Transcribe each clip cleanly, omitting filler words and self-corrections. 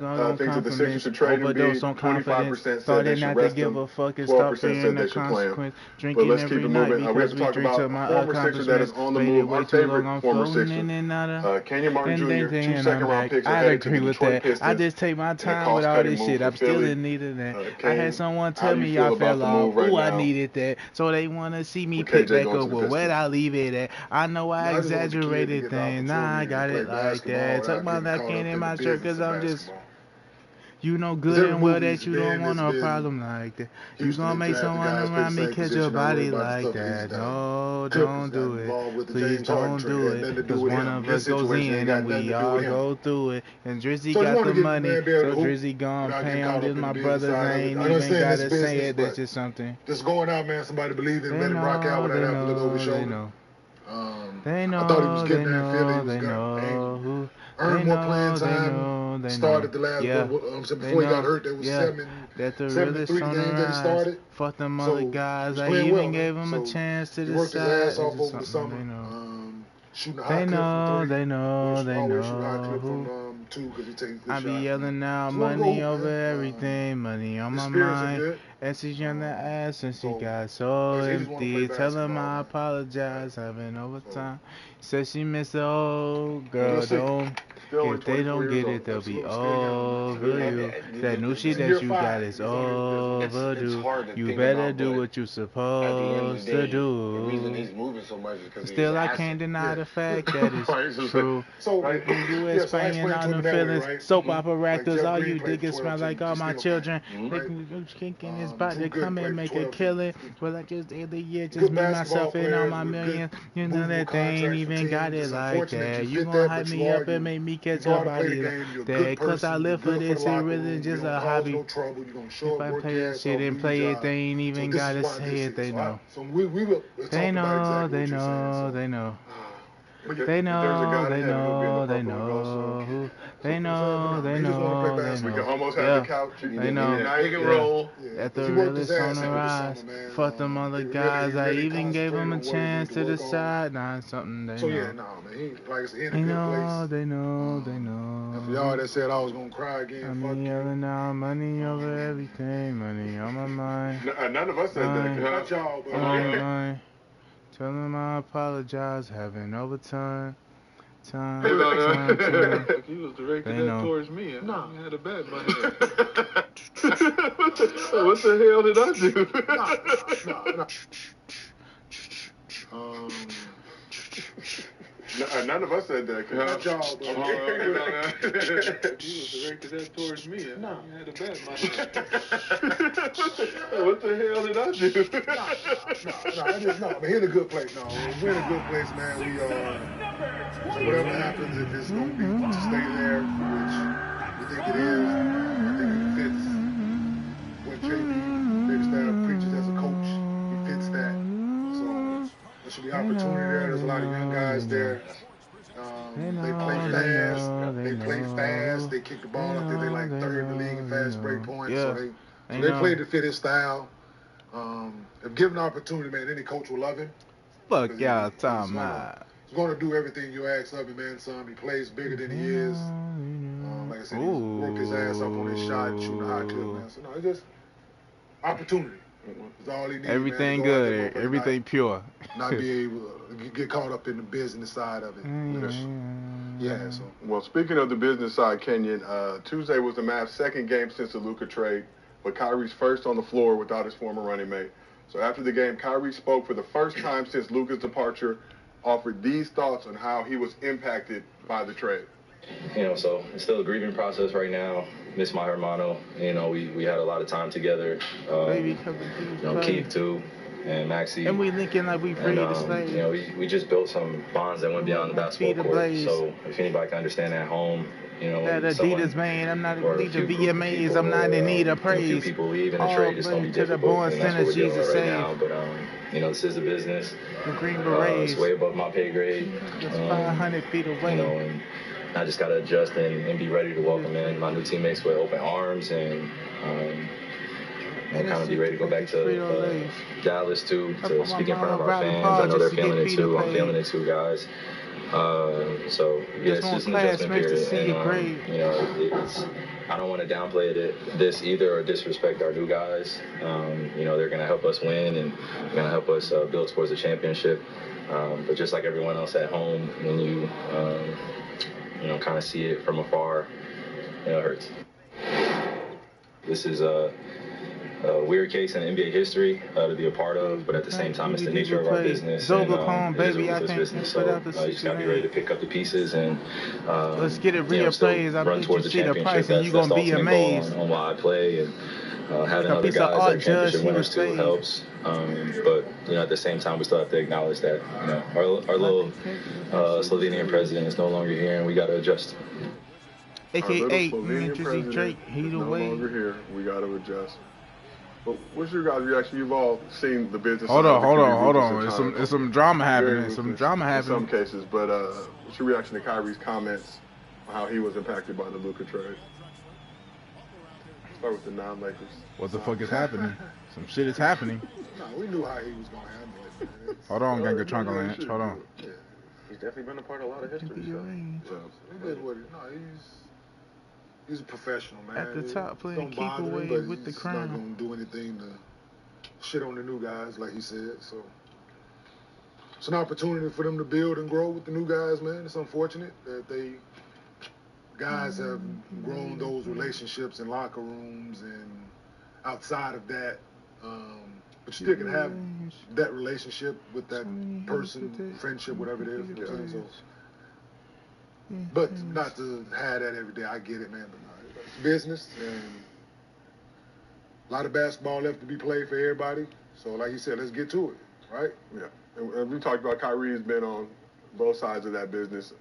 thinks that the Sixers should trade overdose Embiid. on confidence, 25% said they started should not to rest give him. a fuck and stop 12% fearing said the they should play him. consequence. But Drinking let's keep every it night moving. We have because to we talk drink to about a my former Sixer that is accomplishments. on the Waited move. way Our too long, favorite I'm former floating Sixer, in and out of. Kenyon Martin Then ding Jr. ding Two and I'm second round back. picks are I'd headed to the agree with Detroit that. I Pistons just take my in a time with all cost-cutting this move shit. for I'm still Philly. in need of that. I had Kane, someone how tell do you me feel I about fell the off. move right Ooh, I now needed that. So they want to see me with pick KJ back going to up. the Well, where'd Pistons? I leave it at? I know I I just want the kid to exaggerated get the things. Nah, I opportunity to got play it like that. basketball Tuck without my getting neck caught in up in the my shirt business because of I'm just. basketball. You know Because good every and well move that he's you don't been want has no been problem like that. You Houston gonna and make drafting someone guys, put in the around me same catch your position. Don't worry body about the like stuff that he's that. done. No, Clippers don't got do it. involved with the Please James Harden don't trade. do Had it. nothing to do Cause with one him. of This us goes situation ain't in got and nothing we to do all with him. go through it. And Drizzy So you got want the to get the money, man be able so to hoop Drizzy gon' without pay getting him. caught Just up in the my business brothers side of it. ain't I even understand this gotta say business, it. That's but just something. just going out, man, somebody believe in, They let him rock out know, without they having to look over his know, they shoulder. know. They I thought he was know, getting they there in Philly. He know, was they going know who. earned They more playing know, they time. know, they know. Started the last, Yeah, they before he got know. hurt, there was Yeah, that the realest 73 on the games that he rise. started. Fuck them other So he guys. was I playing well, even man. gave him a So chance to he the worked his side. ass It's off just over the something summer. they know. Shooting a high They clip from know, three. they know, they Always shoot a high know clip who. from two because he takes good I be shots. yelling now, Just want to go money hoop, over man. everything, money on His my spirits are mind. good. And she's on the ass and she So, got so like I said, he just want to play empty. Tell him basketball, I man. apologize, Right. having So, overtime. Said she miss the old we'll girl, see. don't. Still only If they 24 don't years get old. it, they'll be Absolutely. Still young, man. Still over young. you. That new It's shit in that year you got 5. is He's only It's overdue. hard to You think better about, do but what you at the end of the supposed to day, the reason do. he's moving so much is because of his Still, I asset. can't deny Yeah. the fact that it's Right? So, true. So, right? When you yeah, so I explaining explained all to him the in that way, feelings, right? soap opera Like actors, Jeff all Green you played for diggers 12 smell like teams. all He's my still playing, children. Mm-hmm. They can kicking his right? spot Drew to come Gooden and played for make a 12 teams. killing. Well, I just the other year, just Good me, basketball myself, and all players my with good millions. You know movable that they ain't contracts for even got teams. it It's like unfortunate that. you You fit gonna that, hype but you me are up and make me you catch know your how to play the body like game. You're a good that. Cause I person. You're live for good for the this. It locker really room. You just don't a cause hobby. no trouble. You're gonna show If up, I work play your this ass shit off, and do your play it, job. they ain't So even this is gotta why say this it. is. They know. So we will They talk about know. exactly They what you're saying. know. So, They know. but If, yeah, They if there's a know, God in they heaven, he'll be in the know, they Purple and Gold know Soul. who. so They I'm saying, know, but they he just want to play know, they We can know. basketball. almost have the Yeah, couch. He they did know. the pick and Yeah. roll. Yeah, At because the he worked his realest on ass the off this rise. summer, man. Fuck them other He guys. I really even gave them concentrated a on what he chance needed to to the work on. side. Nah, something they So yeah, know. nah, man. Like I said, he in a They good know, place. they know, they And for y'all know. that said I was gonna cry I again, fuck mean, you. yelling out money over everything. Money on my mind. None of us said that. Mind, Not y'all, but on my mind. Tell them I apologize. Having overtime. Hey, Time, time, time. If he was directed They that know. towards me, I nah, had a bad in my head. What the hell did I do? nah. Um, None of us said that. not y'all, but If he was directed that towards me, I had a bad in my head. What the hell did I do? no, man, he in a good place. No, we're in a good place, man. Whatever happens, if it's gonna be to stay there, which we think it is, I think it fits what JB Big Staff preaches as a coach. He fits that. So there should be opportunity there. There's a lot of young guys there. They play fast. They play fast. They kick the ball. I think they like third in the league in fast break points. Yeah. So they play to fit his style. If given the opportunity, man, any coach will love him. Fuck y'all talking about. He's going to do everything you ask of him, man, son. He plays bigger than he is. Like I said, he's worked his ass off on his shot and shooting a high clip, man. So, no, it's just opportunity. That's all he needs, Everything man. Go out there, good. motherfucker, Everything pure. not be able to get caught up in the business side of it. Yeah, so. Well, speaking of the business side, Kenyon, Tuesday was the Mavs' second game since the Luka trade, but Kyrie's first on the floor without his former running mate. So after the game, Kyrie spoke for the first time since Luka's departure, offered these thoughts on how he was impacted by the trade. So it's still a grieving process right now. Miss my hermano. We had a lot of time together. Keith too, and Maxie. And we linking like we free to slave. We just built some bonds that went beyond the basketball court. So if anybody can understand at home, that Adidas, man, I'm not in need of VMAs. People, I'm not in need of praise. A few people leave in the trade. It's going to be to difficult. The born And that's what we're dealing Jesus with right save. now. But, this is a business. The Green Berets. It's way above my pay grade. It's 500 feet away. And I just got to adjust and be ready to welcome in my new teammates with open arms and kind of be ready to go back to Dallas, too, to speak in front of our fans. I know they're feeling it, too. I'm feeling it, too, guys. So, yeah, it's just an adjustment period. And, I don't want to downplay this either or disrespect our new guys. They're going to help us win and they're going to help us build towards a championship. But just like everyone else at home, when you kind of see it from afar, it hurts. This is a weird case in NBA history to be a part of, but at the same time, it's the nature of our business. And it is a ruthless business, so you just got to be ready to pick up the pieces and let's get it replays. I run bet towards you the see the championship. price and you're That's going the to be ultimate goal amazed. on why I play, and having A other piece of guys art, that championship Judge, winners he too was helps. But at the same time, we still have to acknowledge that our little Slovenian president is no longer here, and we got to adjust. AKA Slovenian Drake, is no longer here. We got to adjust. But what's your guys' reaction? You've all seen the business. Hold on. It's some drama happening. In some cases, but what's your reaction to Kyrie's comments on how he was impacted by the Luka trade? Start with the non-Lakers. What the fuck is happening? Some shit is happening. No, we knew how he was going to handle it, man. Hold on, Ganga Trunka Lynch. Hold on. Yeah. He's definitely been a part of a lot of history. So. He did what he's a professional, man. At the top, playing Don't keep bother him, away but with the he's crown. not going to do anything to shit on the new guys, like he said. So it's an opportunity for them to build and grow with the new guys, man. It's unfortunate that guys have grown those relationships in locker rooms and outside of that. But you still can have that relationship with that person, friendship, whatever it is. You know what I'm saying? But not to have that every day. I get it, man. But it's business, and a lot of basketball left to be played for everybody. So, like you said, let's get to it, right? Yeah. And we talked about Kyrie's been on both sides of that business.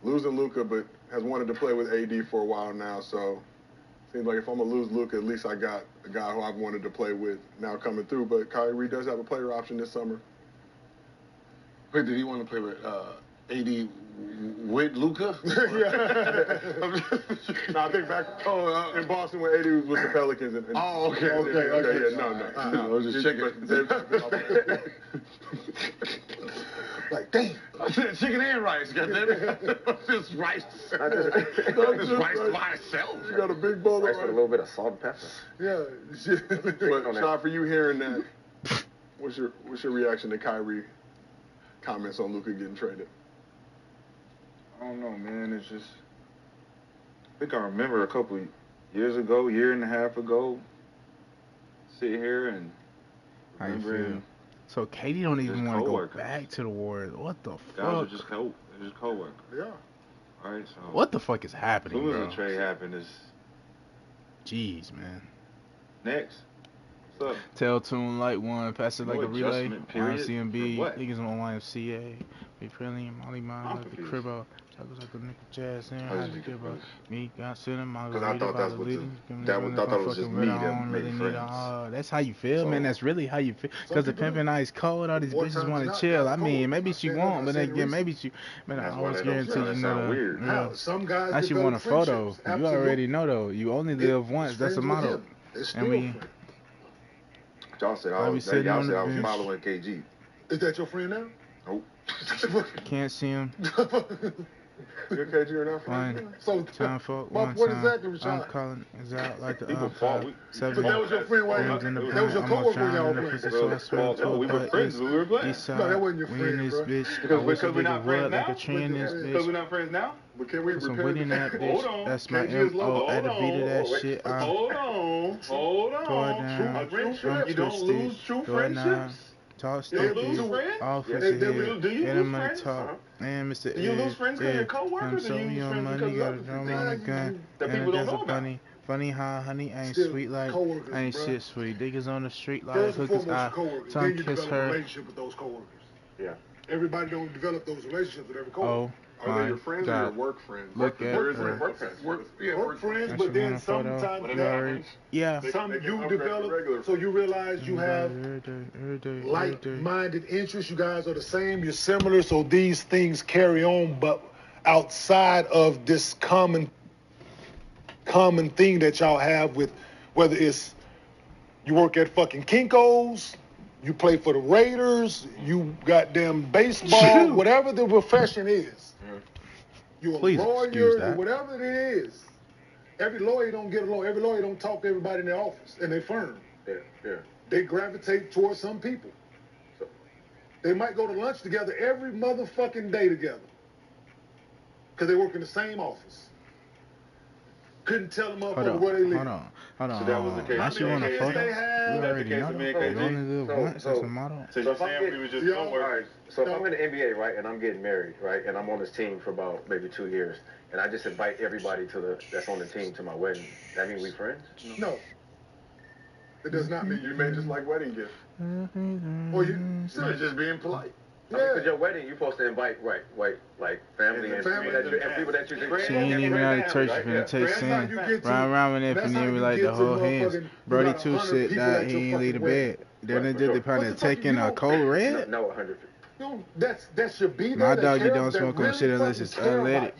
Losing Luka, but has wanted to play with AD for a while now. So, seems like if I'm going to lose Luka, at least I got a guy who I've wanted to play with now coming through. But Kyrie does have a player option this summer. Wait, did he want to play with AD with Luka? No, I think back in Boston when AD was with the Pelicans. Okay. Yeah, no. I was just checking. Like, damn. I said chicken and rice, goddammit. This rice. This rice by itself. You got a big bowl of Rice with a little bit of salt and pepper. Yeah. But Sean, for you hearing that, what's your reaction to Kyrie comments on Luka getting traded? I don't know, man. It's just, I think I remember a couple year and a half ago, sitting here and remembering. So Katie don't even want to go back to the Warriors. What the fuck? Guys are just co-workers. Yeah. All right, so. What the fuck is happening, As soon bro? as the trade happened, it's. Jeez, man. Next. What's up? Tell Tune Light one, pass it like No a relay. adjustment period? YMCMB, For what? niggas on YMCA. Be friendly, Molly Mine, like the confused. cribbo. Tacos like a nickel jazz, and How how did to you give get up. Me got cinema, Because I thought that's what that was just me that made friends. That's how you feel, man. That's really how you feel. Because the pimpin' ice cold, all these bitches want to chill. I mean, maybe she won't, but then again, maybe she. Man, I That's why always they don't guarantee sound- you that know. sound weird. Now, some guys I actually want a develop photo. friendships. You Absolutely. already know though. You only live once. That's a Friends with motto. him. It's And still we- friends. Y'all said I I be was sitting on the bench. following KG. Is that your friend now? Nope. Can't see him. You're KG or not? One So, time for my one point time. exactly, I'm Rashad. calling is out like the People fought. seven. But that was your friend while Friends in the that was your band, I'm coworker trying y'all in the playing. pussy, so I swear to we a were butt friends is when we were playing. east side. No, that wasn't your We in friend, this bro. bitch. Because I wish we're we not could friends wood like now? a tree in this Because we're bitch. not friends now? But can we Put some repair weed in that the bitch. Hold on. That's my KG is low. MO. At the beat of that Hold shit. Hold on. Tore it down. True friendships. I'm You don't twisted. lose true Throw it down. friendships. Toss You that lose bitch. friends? Off Yes, with do the you head. lose Get him money friends? talk. And Mr. Do you lose Ed, friends because yeah. you're coworkers, I'm or so do you lose young friends money, because of got a other drum things on the gun. that And people don't that's know a about? funny. Funny how honey ain't Still sweet like coworkers, ain't bruh. shit sweet. Niggas on the street like First and hookers. foremost, I your coworkers. tongue Then you kiss develop a her. relationship with those coworkers. Yeah. Everybody don't develop those relationships with every coworker. Oh Are they my your friends or your God. work friends? Look There at is her. a- Work friends. Work friends, I but should then want a photo. sometimes Whatever that happens. Yeah. some They can you upgrade to develop, regular so you realize you have Every day. like-minded interests. You guys are the same. You're similar, so these things carry on. But outside of this common thing that y'all have with, whether it's you work at fucking Kinko's, you play for the Raiders, you goddamn baseball, whatever the profession is. You're Please a excuse lawyer, that. whatever it is. Every lawyer don't get along. Every lawyer don't talk to everybody in their office and their firm. Yeah. They gravitate towards some people. They might go to lunch together every motherfucking day together. Because they work in the same office. Couldn't tell them motherfucker where they live. Hold on. So that was the case. Now she want a photo. You already know. You only live once as a model. So you're saying we was just alright. So if I'm in the NBA, right, and I'm getting married, right, and I'm on this team for about maybe 2 years, and I just invite everybody that's on the team to my wedding, that mean we friends? No. It does not mean You may just like wedding gifts. Or you You're just being polite. Because your wedding, you're supposed to invite, like family and people that you think. She ain't even out of church finna take sin. Round with Infinite, we like the whole hands. Brody too shit died, he ain't leave the bed. Then they did they probably taking a cold red? No, 100. That should be there. My dog, you don't smoke on shit unless it's unleaded.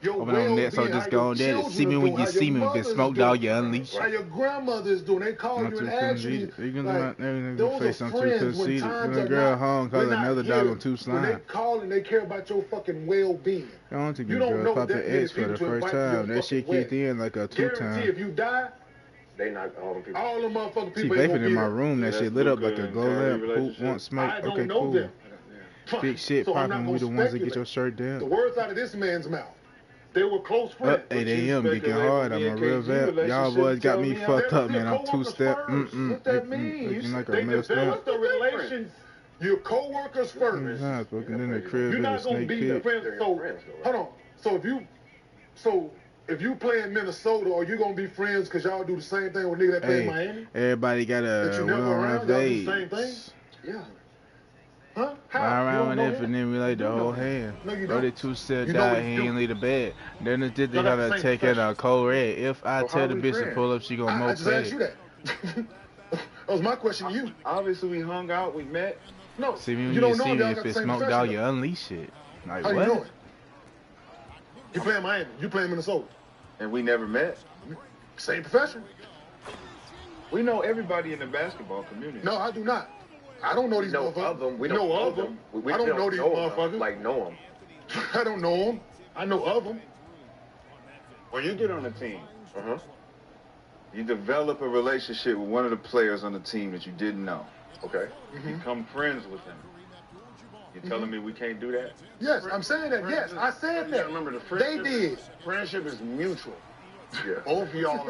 Over on that, so just go on there. See me when you see me. If it's smoke, dog, you unleash. How your grandmother is doing. They call you and ask you. You can do face on too conceited. When a girl home, call another dog on too slime. When they call and they care about your fucking well-being. I don't think you girl pop the X for the first time. That shit kicked in like a 2 time. If you die, they not all them people. All them motherfucking people. She vaping in my room. That shit lit up like a glow lamp. Poop, want smoke. Okay, cool. Big shit popping. We the ones that get your shirt down. The words out of this man's mouth. They were close friends. 8 a.m. geeking hard. I'm a real vet. Y'all boys got me fucked up, man. I'm 2-step. What that mean? Looking like I messed up. The relations. Your co-workers first. Nah, fucking in the crib. You're not gonna be friends. So hold on. So if you play in Minnesota, are you gonna be friends because y'all do the same thing with niggas that play in Miami? Everybody got a well-round phase. Same thing. Yeah. Huh? Around with Infinite, we like the whole hand. Brody 2-step died, he ain't leave the bed. Then they gotta take it a cold red. If I tell the bitch to pull up, she gonna mope. I just asked you that. That was my question to you. Obviously, we hung out, we met. No, see me when you see me. If it's smoke, dog, you unleash it. Like how what? You doing? You play in Miami. You play in Minnesota. And we never met. Same profession. We know everybody in the basketball community. No, I do not. I don't know these motherfuckers. We know of them. I don't know these motherfuckers. Like know them. I don't know them. I know of them. When you get on a team, you develop a relationship with one of the players on the team that you didn't know. Okay. You become friends with them. You're telling me we can't do that? Yes, I'm saying that. Yes, I said that. Remember the friendship. They did. Friendship is mutual. Yeah. Both of y'all,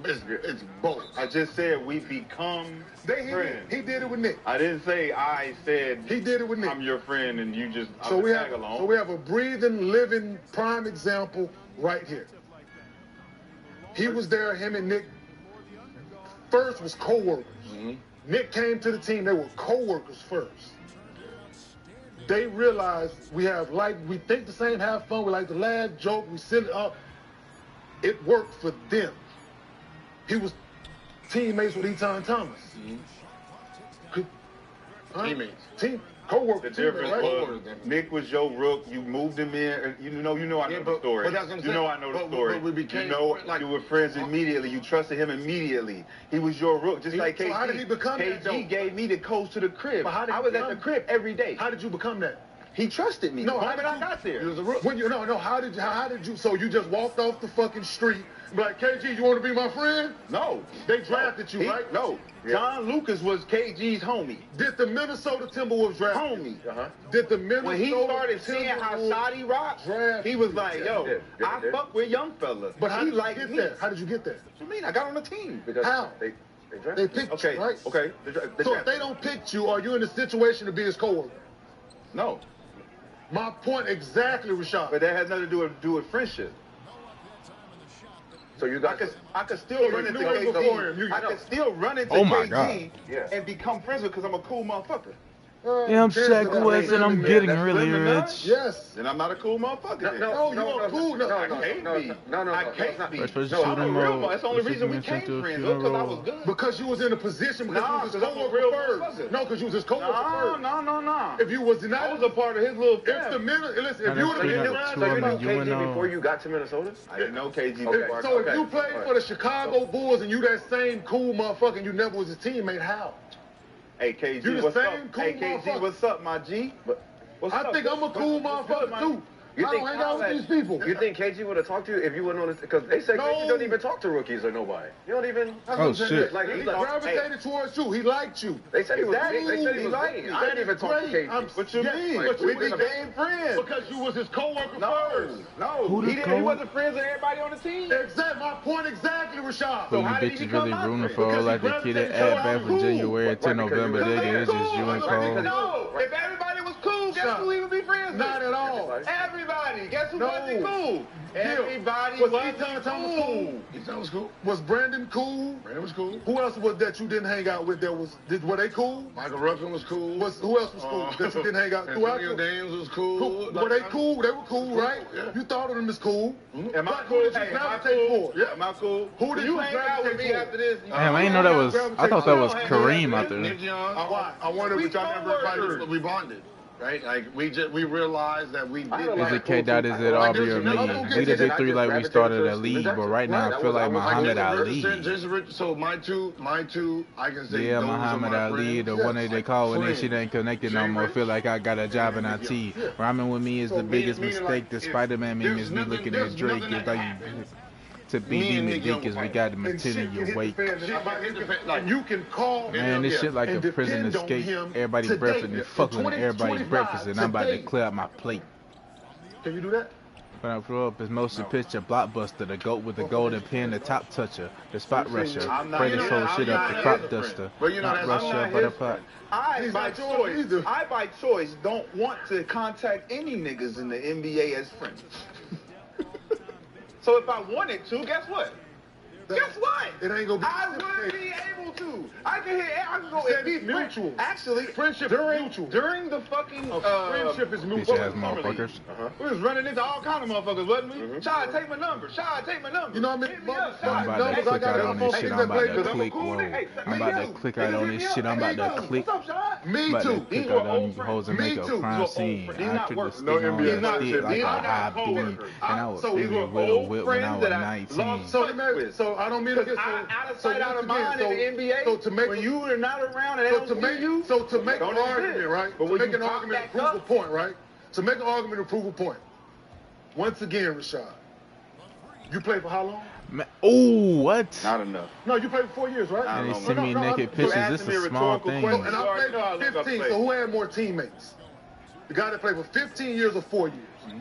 it's both. I just said we become friends. He did it with Nick. I didn't say I said he did it with Nick. I'm your friend and you just so we have a breathing, living, prime example right here. He was there. Him and Nick first was co-workers. Nick came to the team. They were co-workers first. They realized we think the same, have fun. We like to laugh, joke. We sit up. It worked for them. He was teammates with Eton Thomas. Teammates. Co-worker. The difference was Nick was your rook. You moved him in. You know I know the story. You know I know the story. But we became, you were friends immediately. You trusted him immediately. He was your rook, just like KG. So how did he become that? KG gave me the coach to the crib. I was at the crib every day. How did you become that? He trusted me. No, how did I got there? He was a rook. How did you? So you just walked off the fucking street, be like, KG, you want to be my friend? No. They drafted you, right? No. John Lucas was KG's homie. Did the Minnesota Timberwolves draft homie? Did the Minnesota when he started seeing how Saudi rocked, he was like, yo, I fuck with young fellas. But how did you get there? How did you get there? What you mean? I got on the team. Because how? They picked you, right? Okay. So if they don't pick you, are you in a situation to be his coworker? No. My point exactly, Rashad. But that has nothing to do with friendship. So you got I could still run into KG. I could still run into KG and become friends with because I'm a cool motherfucker. Yeah, I'm Shaq West and I'm getting really rich. Yes. Then I'm not a cool motherfucker. No, you are cool. I can't be. I can't be. That's I'm a real motherfucker. That's the only reason we became friends. Because I was good. Because you was in a position because you was his co-worker first. No, because you was his co-worker first. No. If you was not, I was a part of his little family. Listen, if you would have been around, so you knew KG before you got to Minnesota? I didn't know KG. So if you played for the Chicago Bulls and you that same cool motherfucker and you never was his teammate, how? Hey, KG, what's up? Hey, KG, what's up, my G? I think I'm a cool motherfucker, too. I don't hang out with these people. You think KG would have talked to you if you wouldn't on this? Because they say KG don't even talk to rookies or nobody. You don't even. Oh shit! Like he gravitated towards you. He liked you. They said he was. They said he was liked mean. I didn't even talk to KG. What you mean? Like, We became friends because you was his coworker first. No, he wasn't friends with everybody on the team. Exactly my point. Exactly, Rashad. So you bitches really rooting for like the kid at bat from January to November. It's just you and Cole. No, if everybody was cool, guess who he would be friends with? Not at all. Everybody. Guess who wasn't cool? Everybody was cool. Eton was cool. Was Brandon cool? Brandon was cool. Who else was that you didn't hang out with? Were they cool? Michael Ruffin was cool. Who else was cool that you didn't hang out with? Antonio Dames was cool. Were they cool? They were cool, right? Yeah. You thought of them as cool. Am I cool? Yeah, am I cool? Who did you hang out with me after this? Damn, I didn't know that was. I thought that was Kareem out there. Nick Young. I wonder if y'all never we bonded. Right? Like, we realized that we did. Is it K-Dot, is it Aubrey or me? We the big three like we started a league, but right now I feel like Muhammad Ali. So my two, I can say yeah, Muhammad Ali, the one that they call when they shit ain't connected no more. Feel like I got a job in IT. Rhyming with me is the biggest mistake. The Spider-Man meme is me looking at Drake. It's like to be because we got him attending your wake. You can call. Man, this shit like a prison escape. Everybody breakfast and fucking everybody's breakfast, and I'm about to clear out my plate. Can you do that? When I throw up his motion picture, blockbuster, the goat with the golden pen, the top toucher, the spot rusher, pray this whole shit up, the crop duster, not rusher, but a pot. I, by choice, don't want to contact any niggas in the NBA as friends. So if I wanted to, guess what? Guess what? It ain't gonna be. I would be able to. I can go and be mutual. Actually, friendship mutual. During the fucking friendship is mutual. Bitch ass motherfuckers. We was running into all kind of motherfuckers, wasn't we? Shy, take my number. Shy, take my number. You know what I mean? I'm about to click out on this shit. I'm about to click. Whoa. I'm about to click out on this shit. I'm about to click. Me too. Click out on these hoes and make a crime scene. I took the stick on that stick like a high beam, and I was feeling real whip when I was 19. So I don't mean to get out of sight, out of mind in the NBA. So to make when you are not around and to make an argument, right? But to make an argument to prove a point, right? To make an argument to prove a point. Once again, Rashad, you played for how long? Oh, what? Not enough. No, you played for 4 years, right? And they send me naked pictures. This is a small thing. And I played for 15. So who had more teammates? The guy that played for 15 years or 4 years? Mm-hmm.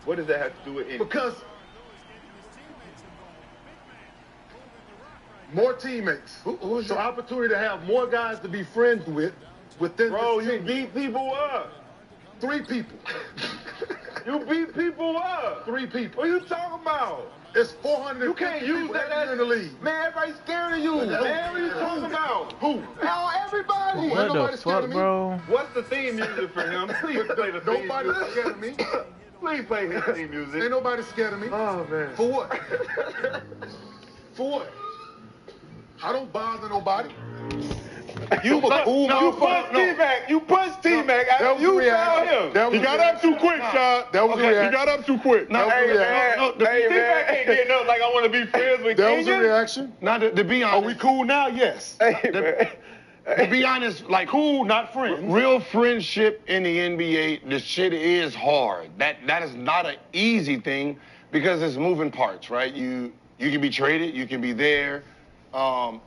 What does that have to do with anything? Because more teammates. Who's your opportunity to have more guys to be friends with within Bro, the team? You beat people up. 3 people. You beat people up. 3 people. What are you talking about? It's 400. You can't use that as in the league. Man, everybody's scared of you. Man, what are you talking about? Who? Now everybody. What the fuck, bro? What's the theme music for him? Please play the theme music. Nobody's scared of me. Please play his theme music. Ain't nobody scared of me. Oh, man. For what? For what? I don't bother nobody. You punched T-Mac. You punched T-Mac. That was the reaction. He got up too quick, Sean. That was the reaction. He got up too quick. No, T-Mac ain't getting up like I want to be friends with That was the reaction. Now, to be honest. Are we cool now? Yes. To be honest, like, cool, not friends. Real friendship in the NBA, the shit is hard. That is not an easy thing because it's moving parts, right? You can be traded, you can be there.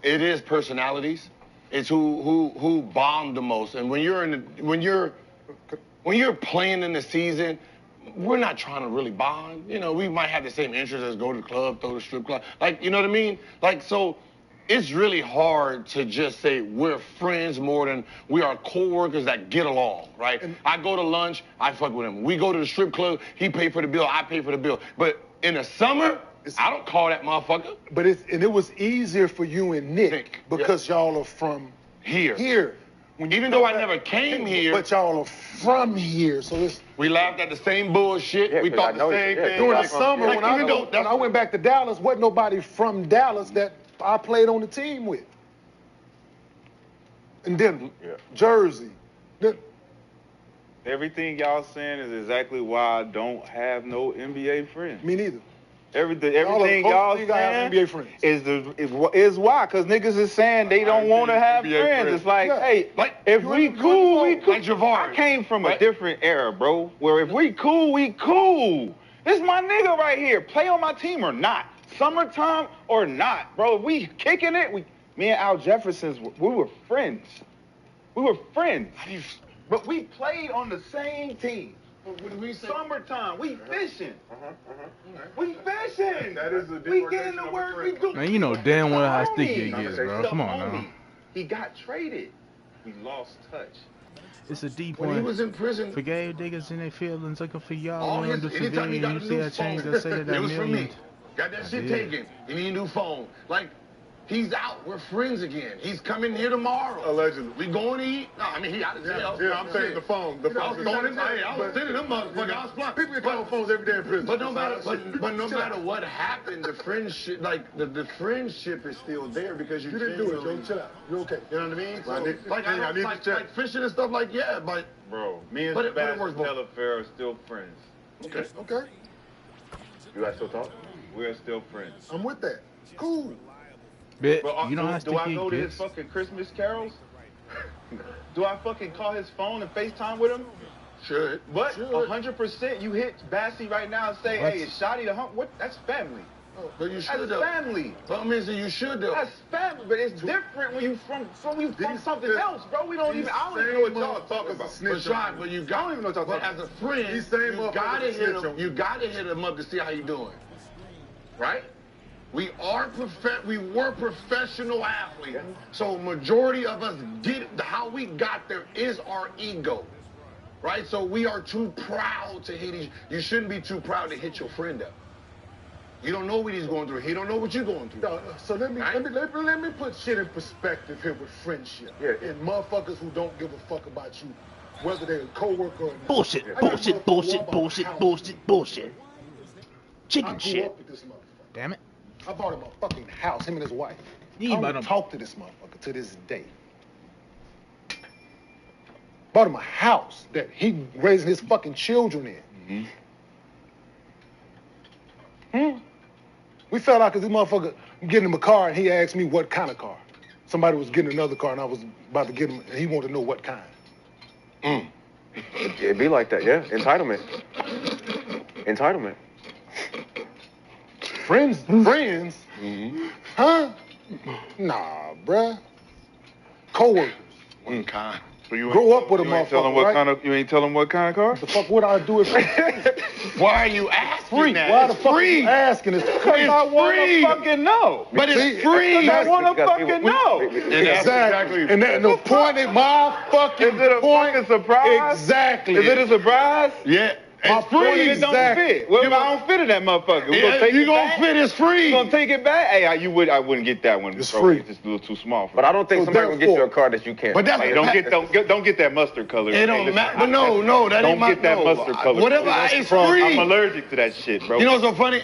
It is personalities. It's who bombed the most. And when you're playing in the season, we're not trying to really bond. You know, we might have the same interests as go to the club, throw the strip club. Like, you know what I mean? Like, so it's really hard to just say we're friends more than we are co-workers that get along, right? And I go to lunch, I fuck with him. We go to the strip club, he pay for the bill, I pay for the bill. But in the summer, I don't call that motherfucker. But it was easier for you and Nick because y'all are from here. Even though I never came here. But y'all are from here, so we laughed at the same bullshit. Yeah, we thought the same thing. During the summer, when I went back to Dallas, wasn't nobody from Dallas that I played on the team with. And Denver, Jersey. Everything y'all saying is exactly why I don't have no NBA friends. Me neither. Everything y'all saying have NBA friends. is why, because niggas is saying they don't want to have NBA friends. friends. It's like, Yeah. hey, Like, if you we ain't cool, doing we the cool. like Javard, I came from a right? different era, bro, where if we cool, we cool. This my nigga right here. Play on my team or not. Summertime or not, bro. If we kicking it, me and Al Jefferson's, we were friends. We were friends. But we played on the same team. Summertime, we fishing. We fishing. That is the We getting to work. We do. Man, you know damn well how sticky it gets, bro. Come on now. He got traded. We lost touch. It's a deep When he one. was in prison, Forgave niggas in their feelings, looking for y'all. all Willing his, to anytime he civilian. got You a see new I changed, phone, I say that it was from me. million. Got that shit Yeah. taken. You need a new phone. Like, he's out. We're friends again. He's coming here tomorrow. Allegedly. We going to eat? No, I mean, he out of jail. Yeah, I'm saying the phone. The I was phone. throwing it there. I was sending them motherfuckers. I was flying. People get called phones every day in prison. But no matter what happened, the friendship, like the friendship is still there because You didn't do it, Joe. Chill out. You're okay. You know what I mean? Well, So, Nick, like, I need to check. like fishing and stuff, like, yeah, but Bro, me and But it Sebastian works both. Delafair are still friends. Okay. You guys still talk? We are still friends. I'm with that. Cool. Bit, But you know how do I sticky go it to his gets. fucking Christmas carols? Do I fucking call his phone and FaceTime with him? should. But 100% you hit Bassy right now and say, What? hey, is Shotty the hump? What? That's family. But you should That's though. family. But I mean, so you should though. That's family, but it's different when you from something else, bro. I don't even know what y'all talking about. But Sean, but you got. I don't even know what y'all But talking as a friend, These same you motherfuckers gotta hit snitch him. on You gotta hit him up to see how you doing, right? We were professional athletes, so majority of us how we got there is our ego, right? So we are too proud to hit each. You shouldn't be too proud to hit your friend up. You don't know what he's going through. He don't know what you're going through. No, so let me Right? let me put shit in perspective here with friendship. Yeah. And motherfuckers who don't give a fuck about you, whether they're a coworker or not. Bullshit, I got bullshit, motherfuckers bullshit, who I bought a bullshit, house bullshit, with. bullshit. I Chicken grew shit. up with this motherfucker. Damn it. I bought him a fucking house, him and his wife. You I ain't don't bought him- talk to this motherfucker to this day. Bought him a house that he raising his fucking children in. We fell out because this motherfucker getting him a car and he asked me what kind of car. Somebody was getting another car and I was about to get him and he wanted to know what kind. It'd be like that, yeah. Entitlement. Entitlement. Friends? Huh? Nah, bruh. Co-workers. One kind. So you Grow up with a you ain't tell him motherfucker, what right? kind of you ain't tell him what kind of car? The fuck would I do it for? Why are you asking Free. that? Why the It's fuck are free. you asking? It's Because free. I want free. to fucking know. But it's See, free. I want to Because fucking know. Exactly. And that, the point is my fucking Is it a point. fucking surprise? Exactly. Is it a surprise? Yeah. My It's point free. It don't Exactly. fit. What if I don't fit in that motherfucker? We gonna take you it gonna back? fit. It's free. You gonna take it back? Hey, I wouldn't get that one. It's bro. free. It's just a little too small for But me. I don't think So somebody gonna get you a therefore- car that you can't. But that's Hey, don't get that mustard color. It Hey, don't listen, matter. But no, that don't ain't my get that no. mustard color. Whatever. That's It's from- free. I'm allergic to that shit, bro. You know what's so funny?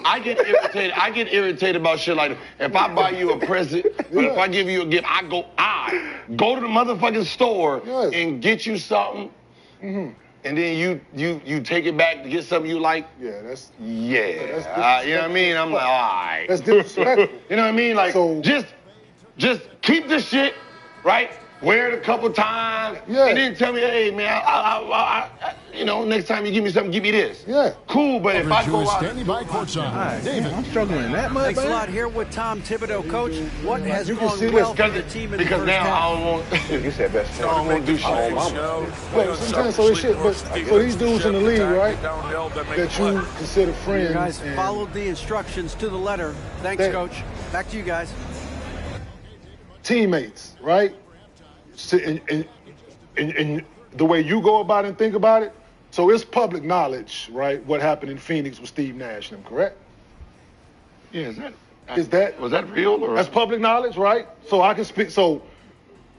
I get irritated about shit like that. If I buy you a present, or if I give you a gift, I go to the motherfucking store Yes. and get you something, and then you take it back to get something you like. Yeah, that's Yeah, you know what I mean? I'm like, all right. that's disrespectful. You know what I mean? Like, So- just keep the shit, right? Wear it a couple times, Yeah. and then tell me, hey man, I next time you give me something, give me this. Yeah. Cool, but if I go out, Standing by courtside. Alright, damn, I'm struggling in that much, Thanks a man. lot. Here with Tom Thibodeau, Coach. What has You can gone see well this for the team in the because first now half? I don't want. You said best I don't want to do shit. Wait, sometimes so it's shit. But so these dudes in the league, right? That you consider friends. You guys and followed the instructions to the letter. Thanks, That- Coach. Back to you guys. teammates, right? So, and the way you go about it and think about it, so it's public knowledge, right? What happened in Phoenix with Steve Nash and them, correct? Yeah, Was that real or? That's public knowledge, right? So I can speak. So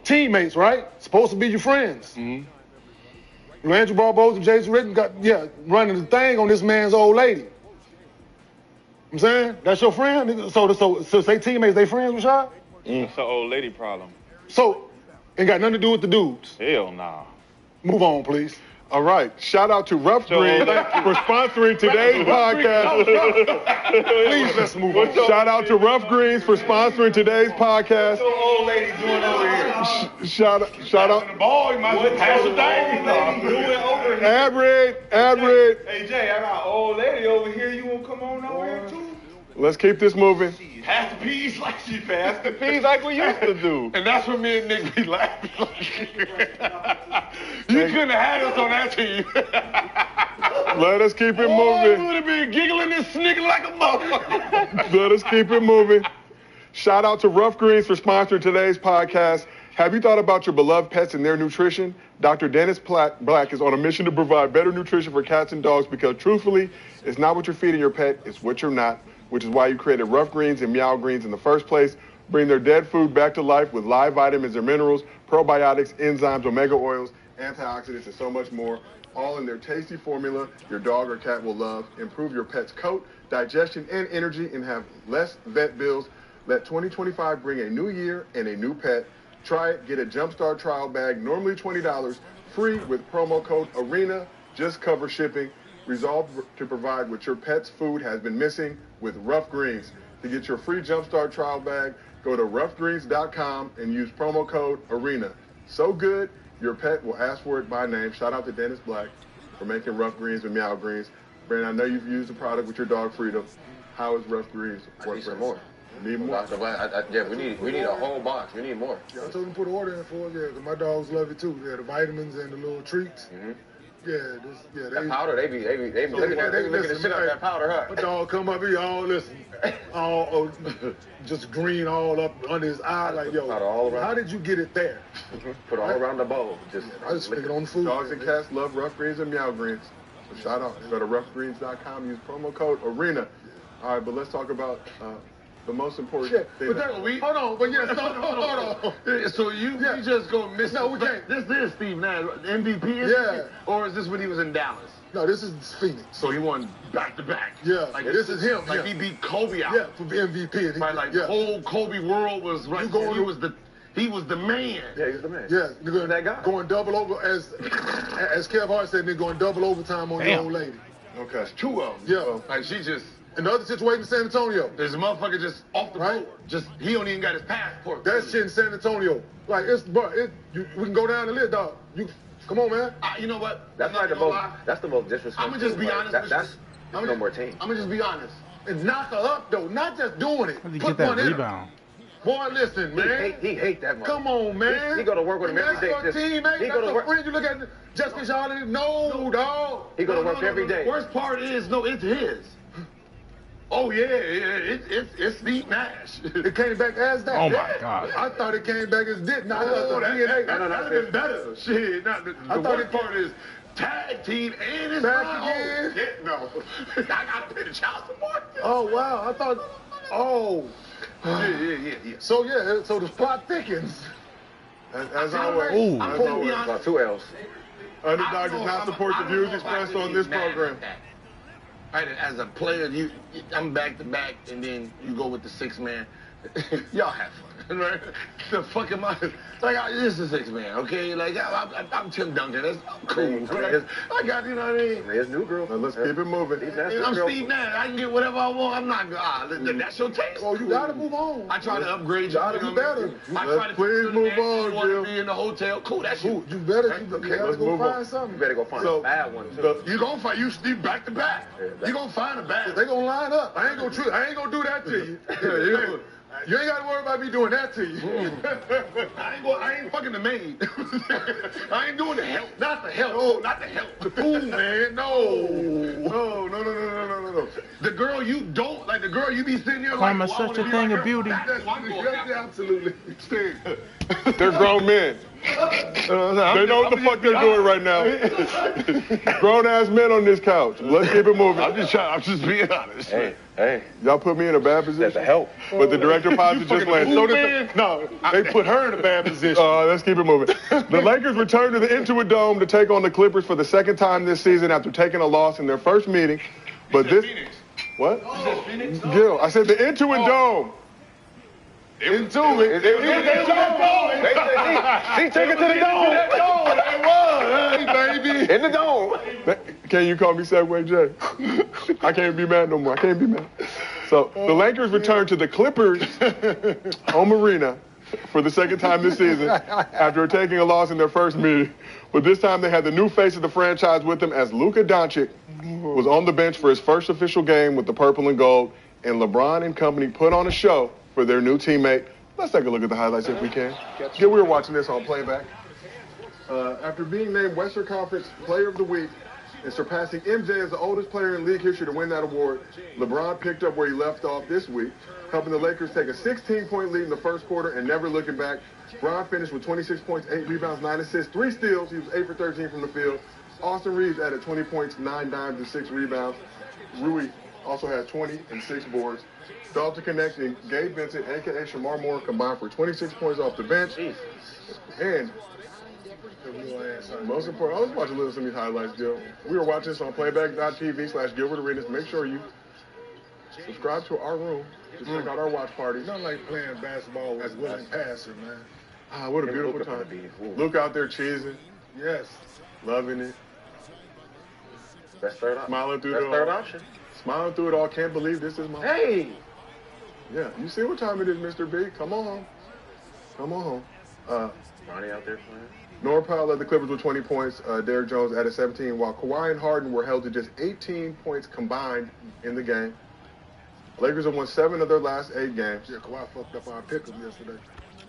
teammates, right? Supposed to be your friends. Mm-hmm. Andrew Barbosa and Jason Ritten running the thing on this man's old lady. I'm saying that's your friend. So say teammates, they friends with y'all. It's an old lady problem. So ain't got nothing to do with the dudes. Hell nah. Move on, please. All right. Shout out to Rough Greens for sponsoring today's podcast. Please, let's move on. Shout out to Rough Greens for sponsoring today's podcast. What's the old lady doing over here? Shout out. The ball, you might as well pass the thing. Average. Hey, Jay, I got an old lady over here. You want to come on over here, too? Let's keep this moving. Pass the peas like she Pass the peas like we used to do. And that's what me and Nick be laughing like. You couldn't have had us on that team. Let us keep it We moving. would have been giggling and sniggling like a motherfucker. Let us keep it moving. Shout out to Rough Greens for sponsoring today's podcast. Have you thought about your beloved pets and their nutrition? Dr. Dennis Black is on a mission to provide better nutrition for cats and dogs because, truthfully, it's not what you're feeding your pet, it's what you're not, which is why you created Rough Greens and Meow Greens in the first place. Bring their dead food back to life with live vitamins and minerals, probiotics, enzymes, omega oils, antioxidants, and so much more, all in their tasty formula your dog or cat will love. Improve your pet's coat, digestion, and energy, and have less vet bills. Let 2025 bring a new year and a new pet. Try it. Get a Jumpstart trial bag, normally $20, free with promo code ARENA. Just cover shipping. Resolve to provide what your pet's food has been missing with Rough Greens. To get your free Jumpstart trial bag, go to roughgreens.com and use promo code ARENA. So good, your pet will ask for it by name. Shout out to Dennis Black for making Rough Greens and Meow Greens. Brandon, I know you've used the product with your dog Freedom. How is Rough Greens? I need some more. Need more? Yeah, we need a whole box. We need more. Yeah, I told him to put an order in for it. Yeah, 'cause my dogs love it too. Yeah, the vitamins and the little treats. Mm-hmm. That powder, they be looking at the shit out of that powder, huh? My dog come up here, just green all up under his eye, like, yo, how did you get it there? Put all around the bowl. I just stick it on the food. Dogs and cats love Rough Greens and Meow Greens. So shout out. Go to roughgreens.com, use promo code ARENA. All right, but let's talk about the most important thing. Hold on, but yes, hold on. So you just go miss. No, we can't. This is Steve Nash, MVP. Yeah. Or is this when he was in Dallas? No, this is Phoenix. So he won back to back. Yeah, like this is him. Like he beat Kobe out. Yeah, for MVP. Right, like the whole Kobe world was right. He was the man. Yeah, he was the man. Yeah, that guy. Going double over as Kev Hart said, they're going double overtime on your old lady. Okay. There's two of them. Yeah. Like she just. And the other situation in San Antonio. There's a motherfucker just off the boat. Just he don't even got his passport. That shit in San Antonio. Like we can go down the list, dog. Come on, man. You know what? That's the most disrespectful. I'm gonna just be honest. That's no more team. I'm gonna just be honest. And knock her up though, not just doing it. How did you get that rebound? Boy, listen, man. He hate that man. Come on, man. He go to work with him every day. That's your teammate. That's your friend. You look at Jessica Charlotte. No, dog. He go to work every day. The worst part is, it's his. Oh yeah, it's Steve Nash. It came back as that. Oh my God! I thought it came back as did. Now that'd have been better. Shit, the worst part is tag team and his back again. Yeah, no, I got to pay the child support. Oh wow, I thought. Oh. Yeah. So the plot thickens. As always. I'm going to be honest. 2 L's. Underdog does not support the views expressed on this program. Right, as a player, I'm back to back, and then you go with the 6-man. Y'all have fun, right? The fuck am I? Like, this is a 6-man, okay? Like, I'm Tim Duncan. That's cool. Right? I got, you know what I mean? His new girl. Now let's keep it moving. I'm Steve Nash. I can get whatever I want. I'm not. That's your taste. Oh, you gotta move on. I try to upgrade. You gotta be better. Please move on, Jim. Be in the hotel. Cool. That's you. You better. Okay, You gotta go find something. You better go find a bad one too. You gonna find Steve back to back. You gonna find a bad. They gonna line up. I ain't gonna do that to you. You ain't gotta worry about me doing that to you. I ain't fucking the maid. I ain't doing the help. Not the help. Oh, not the help. The fool, man. No. The girl you don't like. The girl you be sitting there Karma like. Such a thing of beauty. Absolutely. They're grown men. They know what the fuck they're doing right now. Grown ass men on this couch. Let's keep it moving. I'm just being honest. Hey. Y'all put me in a bad position. That's a help. But the director positive just landed. No, they put her in a bad position. Let's keep it moving. The Lakers return to the Intuit Dome to take on the Clippers for the second time this season after taking a loss in their first meeting. But this. Phoenix. What? You said Phoenix? Gil, I said the Intuit Dome. into it. They took it to the dome. It was, baby. In the dome. Can you call me Segway Jay? I can't be mad no more. I can't be mad. So the Lakers return to the Clippers home arena for the second time this season after taking a loss in their first meeting. But this time they had the new face of the franchise with them as Luka Doncic was on the bench for his first official game with the purple and gold, and LeBron and company put on a show for their new teammate. Let's take a look at the highlights if we can. Yeah, we were watching this on playback. After being named Western Conference Player of the Week and surpassing MJ as the oldest player in league history to win that award, LeBron picked up where he left off this week, helping the Lakers take a 16-point lead in the first quarter and never looking back. Bron finished with 26 points, 8 rebounds, 9 assists, 3 steals. He was 8 for 13 from the field. Austin Reeves added 20 points, 9 dimes, and 6 rebounds. Rui also had 20 and 6 boards. Dalton Connect and Gabe Vincent, a.k.a. Shamar Moore, combined for 26 points off the bench. And most important, I was watching a little some of these highlights, Gil. We were watching this on playback.tv/Gilbert Arenas. Make sure you subscribe to our room to check out our watch parties. Nothing like playing basketball with Willie Passer, man. Ah, what a beautiful time. Luke out there cheesing. Yes. Loving it. Best third option. Smiling through Best it third all. option. Smiling through it all. Can't believe this is my... Hey! Yeah, you see what time it is, Mr. B. Come on. Come on. Ronnie out there playing. Norm Powell led the Clippers with 20 points. Derrick Jones added 17, while Kawhi and Harden were held to just 18 points combined in the game. Lakers have won 7 of their last 8 games. Yeah, Kawhi fucked up our pick 'em yesterday.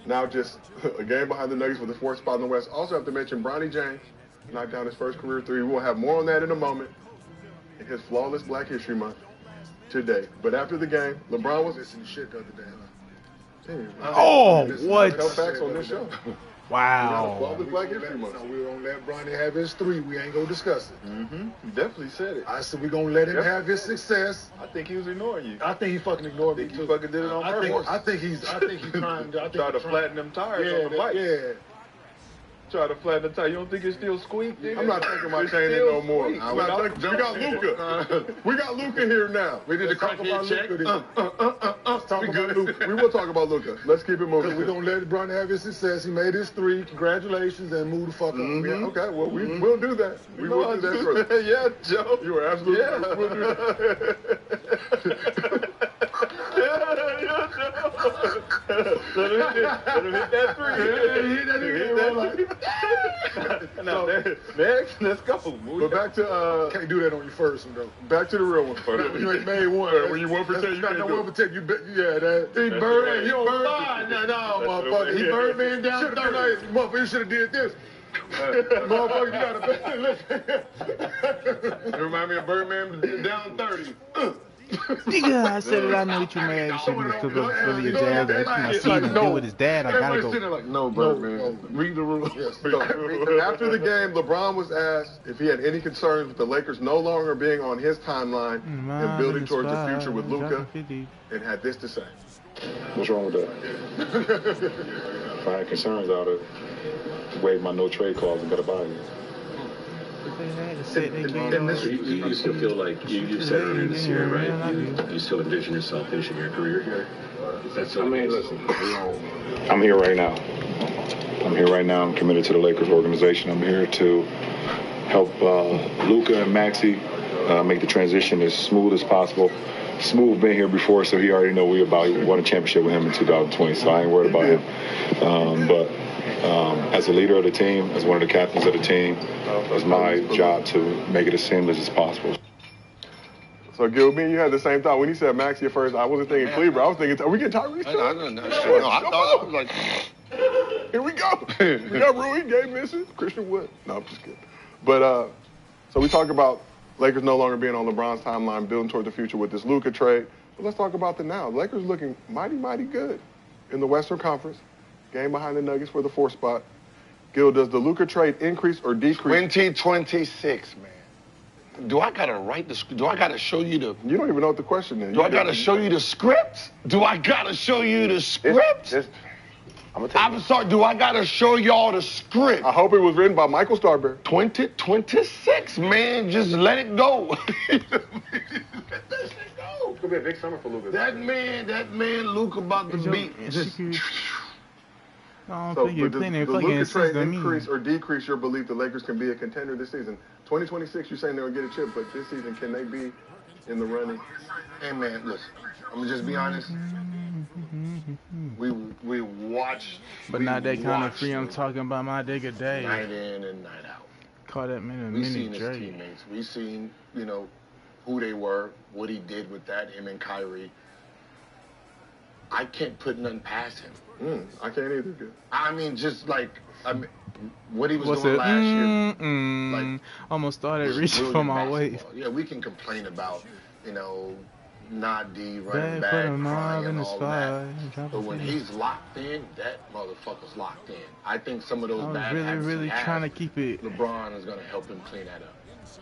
Now just a game behind the Nuggets for the 4th spot in the West. Also have to mention Bronny James knocked down his first career 3. We'll have more on that in a moment in his flawless Black History Month today. But after the game, LeBron was missing shit the other day. Oh, what? Tell facts on this show. Wow. Flawless Black History Month. No, we don't let Bronny have his 3. We ain't gonna discuss it. Mm-hmm. You definitely said it. I said we gonna let him have his success. I think he was ignoring you. I think he fucking ignored me You too. fucking did it on purpose. I think he's trying to Try to flatten them tires on the bike. Yeah. Try to flatten the tire. You don't think it's still squeak, nigga? I'm not taking my chain in no more. We got Luka. We got Luka here now. We need to talk about Luka. We will talk about Luka. Let's keep it moving. We're going to let Bronny have his success. He made his 3. Congratulations, and move the fuck up. Yeah, okay, well, we'll do that. We will do that first. Yeah, Joe. You were absolutely right. We'll do that. Let him hit that 3. Now, next, let's go. But back to can't do that on your first one though. Back to the real one. You ain't made one. When you 1 for 10, you can't do it. 1 for 10. You bet. Yeah, that. He burned. He burned. No, motherfucker. He burned man down 30. Motherfucker, you should have did this. Motherfucker, you gotta bet. It remind me of Birdman down 30. Nigga, I said it. I know what you mad. Shit, you took up Philly and Jazz. That's my season. Deal with his dad. I gotta go. Like, no, Birdman. Read the rules. After the game, LeBron was asked if he had any concerns with the Lakers no longer being on his timeline and building towards the future with Luka, and had this to say. What's wrong with that? If I had concerns, I would have waived my no trade clause and got a buy. You still feel like you said earlier this year, right? You still envision yourself finishing your career here? Listen, I'm here right now. I'm committed to the Lakers organization. I'm here to help Luka and Maxey make the transition as smooth as possible. Smooth been here before, so he already know we about. He won a championship with him in 2020, so I ain't worried about him. But as a leader of the team, as one of the captains of the team, it's my job to make it as seamless as possible. So, Gil, me and you had the same thought. When he said Maxey at first, I wasn't thinking Cleveland. I was thinking, are we getting Tyrese? I thought I was like, here we go. We got Rui, Gabe Vincent, Christian Wood. No, I'm just kidding. But, so we talk about Lakers no longer being on LeBron's timeline, building toward the future with this Luka trade. But let's talk about the now. The Lakers looking mighty, mighty good in the Western Conference. Game behind the Nuggets for the 4th spot. Gil, does the Luka trade increase or decrease? 2026, man. Do I gotta write the? Do I gotta show you the? You don't even know what the question is. Do I gotta show you the script? Do I gotta show you the script? I'm sorry. Do I gotta show y'all the script? I hope it was written by Michael Starberry. 2026, man. Just let it go. Let that shit go. gonna be a big summer for Luka. That man, Luka about to beat. I don't So, think you're but playing the fucking Luka trade sense to me. increase or decrease your belief the Lakers can be a contender this season? 2026, you're saying they'll get a chip, but this season, can they be in the running? Hey man, listen, I'm gonna just be honest. We watch. But not that kind of free. I'm talking about my day to day. Night in and night out. Call that man a We mini seen his Drake. teammates. We seen, who they were, what he did with that, him and Kyrie. I can't put nothing past him. I can't either. I mean, just like, what he was doing last year. Like, almost started was reaching for brilliant my basketball. wave. Yeah, we can complain about, not D running Bad for the back, mob crying in and the all spot. that. But when he's locked in, that motherfucker's locked in. I think some of those I bad was habits really he has, trying to keep it. LeBron is going to help him clean that up.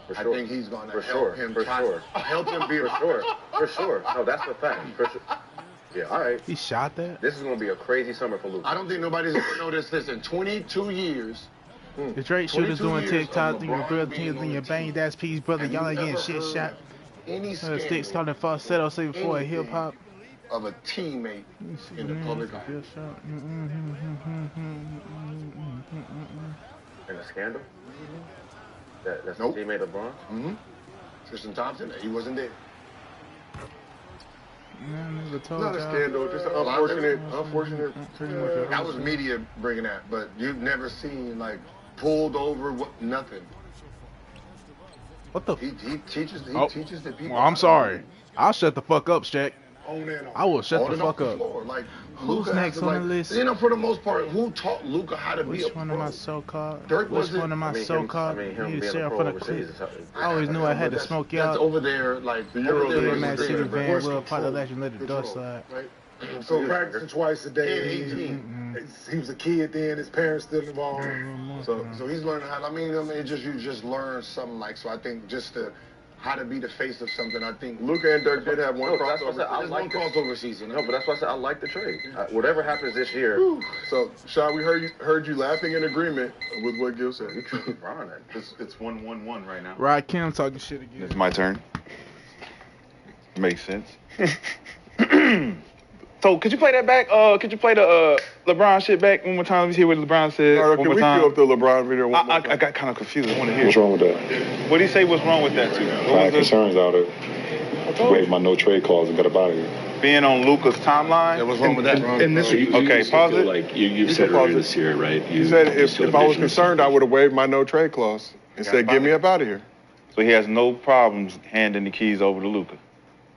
For I sure. think he's going to For help sure. him For try sure. help him be For sure. No, that's the fact. For sure. Yeah, all right. He shot that. This is gonna be a crazy summer for Luka. I don't think nobody's going to notice this in 22 years. The Drake shooters 22 doing years TikTok, of doing your LeBron brother, being on doing your the bang, team. that's peace, brother. Have Y'all you ain't getting ever shit heard shot. Any Sticks scandal calling falsetto, say before anything hip hop. of a teammate in the public eye. In a scandal? That's Nope. the teammate LeBron? Mm-hmm. Tristan Thompson, he wasn't there. Not a scandal, just an unfortunate. That was media bringing that, but you've never seen pulled over, nothing. What the? He teaches the people. Well, I'm sorry. I'll shut the fuck up, Shaq. On and on. I will shut On the and off fuck the up. floor. Who's Luka next has to, on the list? for the most part, who taught Luka how to be a Which one pro? of my so-called? Dirk Which wasn't- one of my so-called? him Need being to a share pro for the overseas clip. is I always knew I had to That's- smoke That's y'all. over there, The Euro over there League is Man is City there, there, bro. Van Force Will, part of control. legend, let the dust Control, slide. right? So practicing twice a day. He was a kid then. His parents still involved. So he's learning how. You just learn something so I think just how to be the face of something. I think Luka and Dirk did have one that's what I said. crossover. there's one crossover season. No, but that's why I said I like the trade. Whatever happens this year, So, Sean, we heard you laughing in agreement with what Gil said. LeBron. It's 1-1-1 right now. Rod Kim talking shit again. It's my turn. Makes sense. So could you play that back? Could you play the LeBron shit back one more time? Let me hear what LeBron said. All right, one can more we time. cue up the LeBron video one more I time? got kind of confused. I want to hear. What's wrong with that? What did he say? What's wrong with that too? I What had was concerns out of waive my no trade clause and got up out of here. it? Being on Luka's timeline. Yeah, what's wrong with that? And this, Okay, pause it. Like you've You said can pause earlier it. this year, right? He said if I was envision concerned, I would have waived my no trade clause and Got said, up get out me of up out of here. So he has no problems handing the keys over to Luka.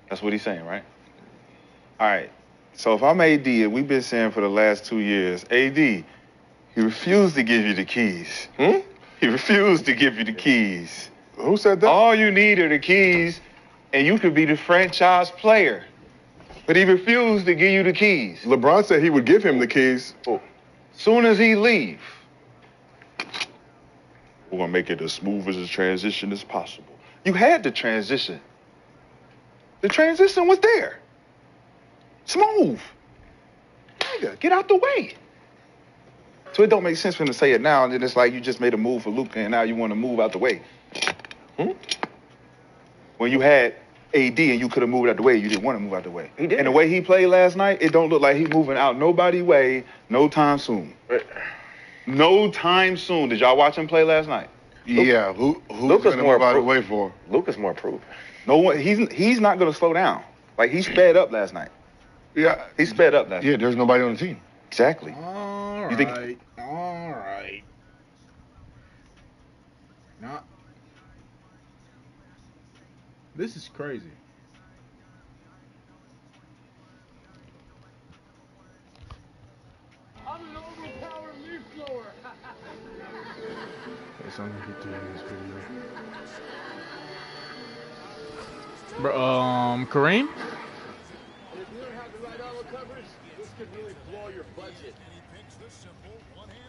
That's what he's saying, right? All right. So if I'm AD, and we've been saying for the last 2 years, AD, he refused to give you the keys. He refused to give you the keys. Who said that? All you need are the keys, and you could be the franchise player. But he refused to give you the keys. LeBron said he would give him the keys. Soon as he leave, we're gonna make it as smooth as a transition as possible. You had the transition. The transition was there. Smooth. Nigga, get out the way. So it don't make sense for him to say it now, and then it's like you just made a move for Luka, and now you want to move out the way. When you had AD and you could have moved out the way, you didn't want to move out the way. He did. And the way he played last night, it don't look like he moving out nobody's way no time soon. No time soon. Did y'all watch him play last night? Yeah, who's Luka's gonna more move out of the pro- way for? Luka's more proven. No one. He's not gonna slow down. Like he sped up last night. Yeah, He sped up last night. yeah. There's nobody on the team. Exactly. All You think- right. All right. Not. This is crazy. It's only get through this video. Bro, Kareem? If you don't have the right auto coverage, this could really blow your budget.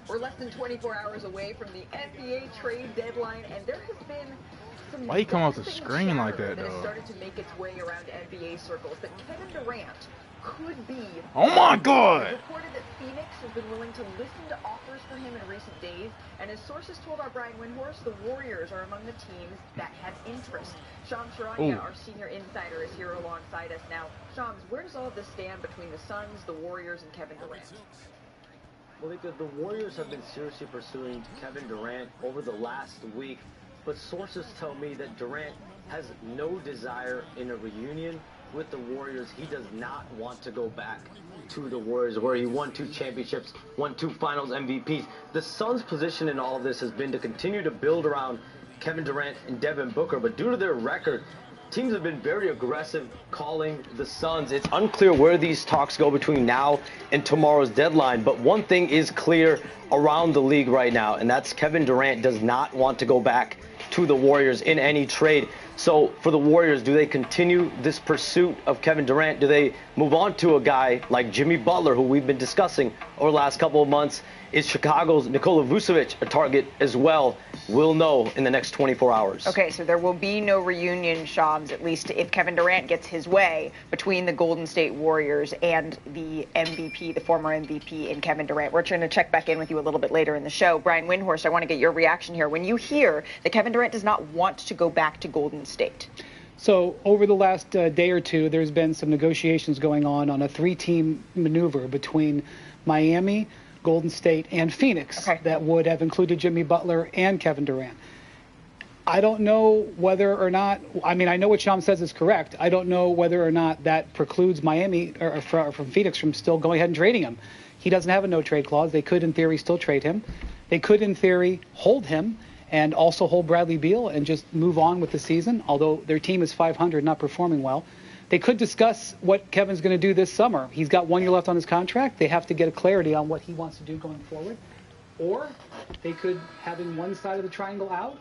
We're less than 24 hours away from the NBA trade deadline, and there has been some Why he come off the devastating screen like chatter that, has though? started to make its way around NBA circles that Kevin Durant could be. Oh my God! It's reported that Phoenix has been willing to listen to offers for him in recent days, and as sources told our Brian Windhorst, the Warriors are among the teams that have interest. Shams Charania, our senior insider, is here alongside us now. Shams, where does all of this stand between the Suns, the Warriors, and Kevin Durant? Well, the Warriors have been seriously pursuing Kevin Durant over the last week, but sources tell me that Durant has no desire in a reunion with the Warriors. He does not want to go back to the Warriors, where he won 2 championships, won 2 finals MVPs. The Suns' position in all of this has been to continue to build around Kevin Durant and Devin Booker, but due to their record, teams have been very aggressive calling the Suns. It's unclear where these talks go between now and tomorrow's deadline, but one thing is clear around the league right now, and that's Kevin Durant does not want to go back to the Warriors in any trade. So for the Warriors, do they continue this pursuit of Kevin Durant? Do they move on to a guy like Jimmy Butler, who we've been discussing over the last couple of months? Is Chicago's Nikola Vucevic a target as well? We'll know in the next 24 hours. Okay, so there will be no reunion, Shams, at least if Kevin Durant gets his way, between the Golden State Warriors and the MVP, the former MVP in Kevin Durant. We're trying to check back in with you a little bit later in the show. Brian Windhorst, I want to get your reaction here. When you hear that Kevin Durant does not want to go back to Golden State. So over the last day or two, there's been some negotiations going on a 3-team maneuver between Miami, Golden State, and Phoenix that would have included Jimmy Butler and Kevin Durant. I don't know whether or not, I mean, I know what Shams says is correct. I don't know whether or not that precludes Miami or from Phoenix from still going ahead and trading him. He doesn't have a no-trade clause. They could, in theory, still trade him. They could, in theory, hold him and also hold Bradley Beal and just move on with the season, although their team is 500, not performing well. They could discuss what Kevin's going to do this summer. He's got 1 year left on his contract. They have to get a clarity on what he wants to do going forward. Or they could, having one side of the triangle out,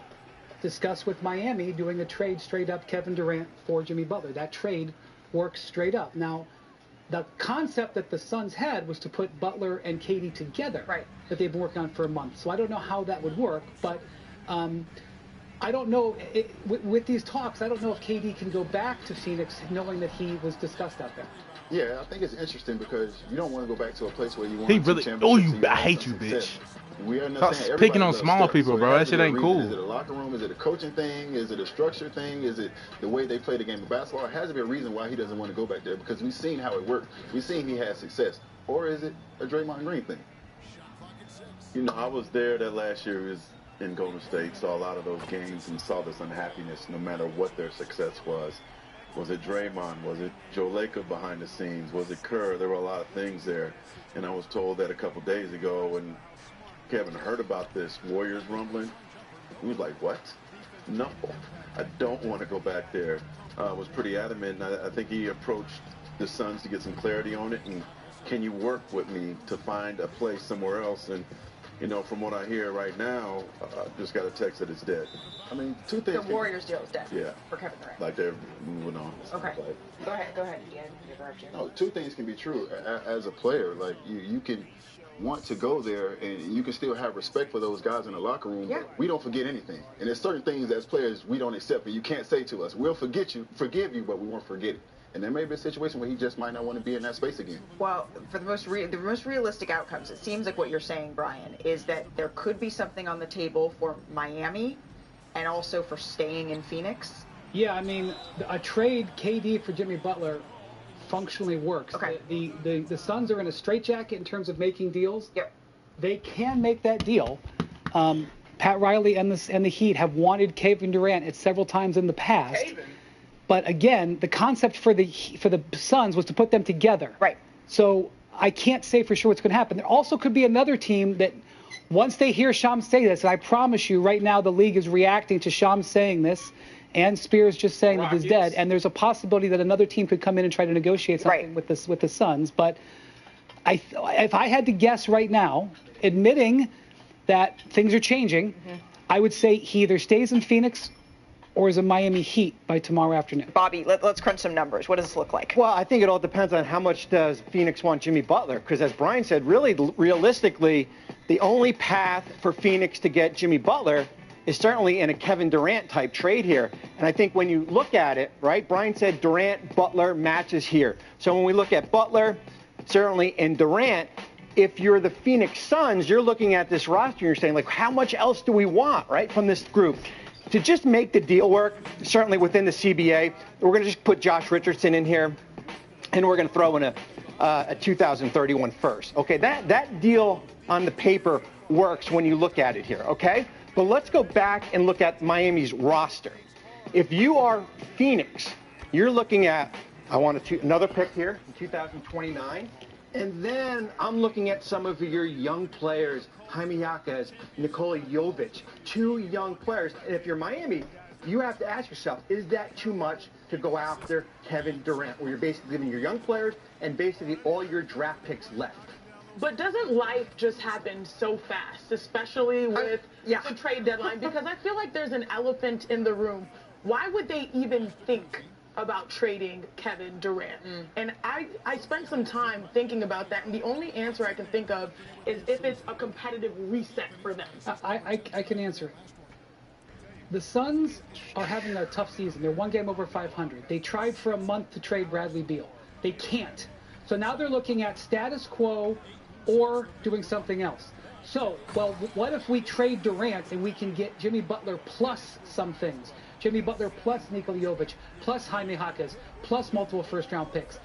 discuss with Miami doing a trade straight up Kevin Durant for Jimmy Butler. That trade works straight up. Now, the concept that the Suns had was to put Butler and KD together, that they've been working on for a month. So I don't know how that would work, but I don't know, with these talks, I don't know if KD can go back to Phoenix knowing that he was discussed out there. Yeah, I think it's interesting because you don't want to go back to a place where you want He really, I hate you, bitch. Stop picking on small people, bro. That shit ain't cool. Is it a locker room? Is it a coaching thing? Is it a structure thing? Is it the way they play the game of basketball? It has to be a reason why he doesn't want to go back there because we've seen how it worked. We've seen he had success. Or is it a Draymond Green thing? You know, I was there that last year. Was in Golden State, saw a lot of those games and saw this unhappiness no matter what their success was. Was it Draymond? Was it Joe Lacob behind the scenes? Was it Kerr? There were a lot of things there. And I was told that a couple days ago when Kevin heard about this Warriors rumbling, he was like, what? No, I don't want to go back there. Was pretty adamant. And I think he approached the Suns to get some clarity on it. And can you work with me to find a place somewhere else? And you know, from what I hear right now, just got a text that it's dead. I mean, two things. The Warriors deal is dead. Yeah. For Kevin Durant. Like they're moving on. Okay. Go ahead, Dan. No, two things can be true. As a player, like you can want to go there and you can still have respect for those guys in the locker room. Yeah. We don't forget anything. And there's certain things as players we don't accept and you can't say to us, we'll forgive you, but we won't forget it. And there may be a situation where he just might not want to be in that space again. Well, for the most realistic outcomes, it seems like what you're saying, Brian, is that there could be something on the table for Miami and also for staying in Phoenix. Yeah, I mean, a trade KD for Jimmy Butler functionally works. Okay. The Suns are in a straitjacket in terms of making deals. Yep. They can make that deal. Pat Riley and the Heat have wanted Kevin Durant several times in the past. But again, the concept for the Suns was to put them together. Right. So I can't say for sure what's going to happen. There also could be another team that, once they hear Shams say this, and I promise you right now the league is reacting to Shams saying this, and Spears just saying that he's dead, and there's a possibility that another team could come in and try to negotiate something with the Suns. But if I had to guess right now, admitting that things are changing, I would say he either stays in Phoenix or is a Miami Heat by tomorrow afternoon. Bobby, let's crunch some numbers. What does this look like? Well, I think it all depends on how much does Phoenix want Jimmy Butler, because as Brian said, really, realistically, the only path for Phoenix to get Jimmy Butler is certainly in a Kevin Durant type trade here. And I think when you look at it, right, Brian said Durant, Butler matches here. So when we look at Butler, certainly, and Durant, if you're the Phoenix Suns, you're looking at this roster and you're saying, like, how much else do we want, right, from this group? To just make the deal work, certainly within the CBA, we're going to just put Josh Richardson in here, and we're going to throw in a 2031 first. Okay, that deal on the paper works when you look at it here, okay? But let's go back and look at Miami's roster. If you are Phoenix, you're looking at, I want another pick here in 2029. And then I'm looking at some of your young players, Jaime Jaquez, Nikola Jovic, 2 young players. And if you're Miami, you have to ask yourself, is that too much to go after Kevin Durant, where you're basically giving your young players and basically all your draft picks left? But doesn't life just happen so fast, especially with the trade deadline? Because I feel like there's an elephant in the room. Why would they even think about trading Kevin Durant? And I spent some time thinking about that, and the only answer I can think of is if it's a competitive reset for them. I can answer it. The Suns are having a tough season. They're 1 game over 500. They tried for a month to trade Bradley Beal. They can't. So now they're looking at status quo or doing something else. So, well, what if we trade Durant and we can get Jimmy Butler plus some things? Jimmy Butler plus Nikola Jovic plus Jaime Jaquez plus multiple first-round picks.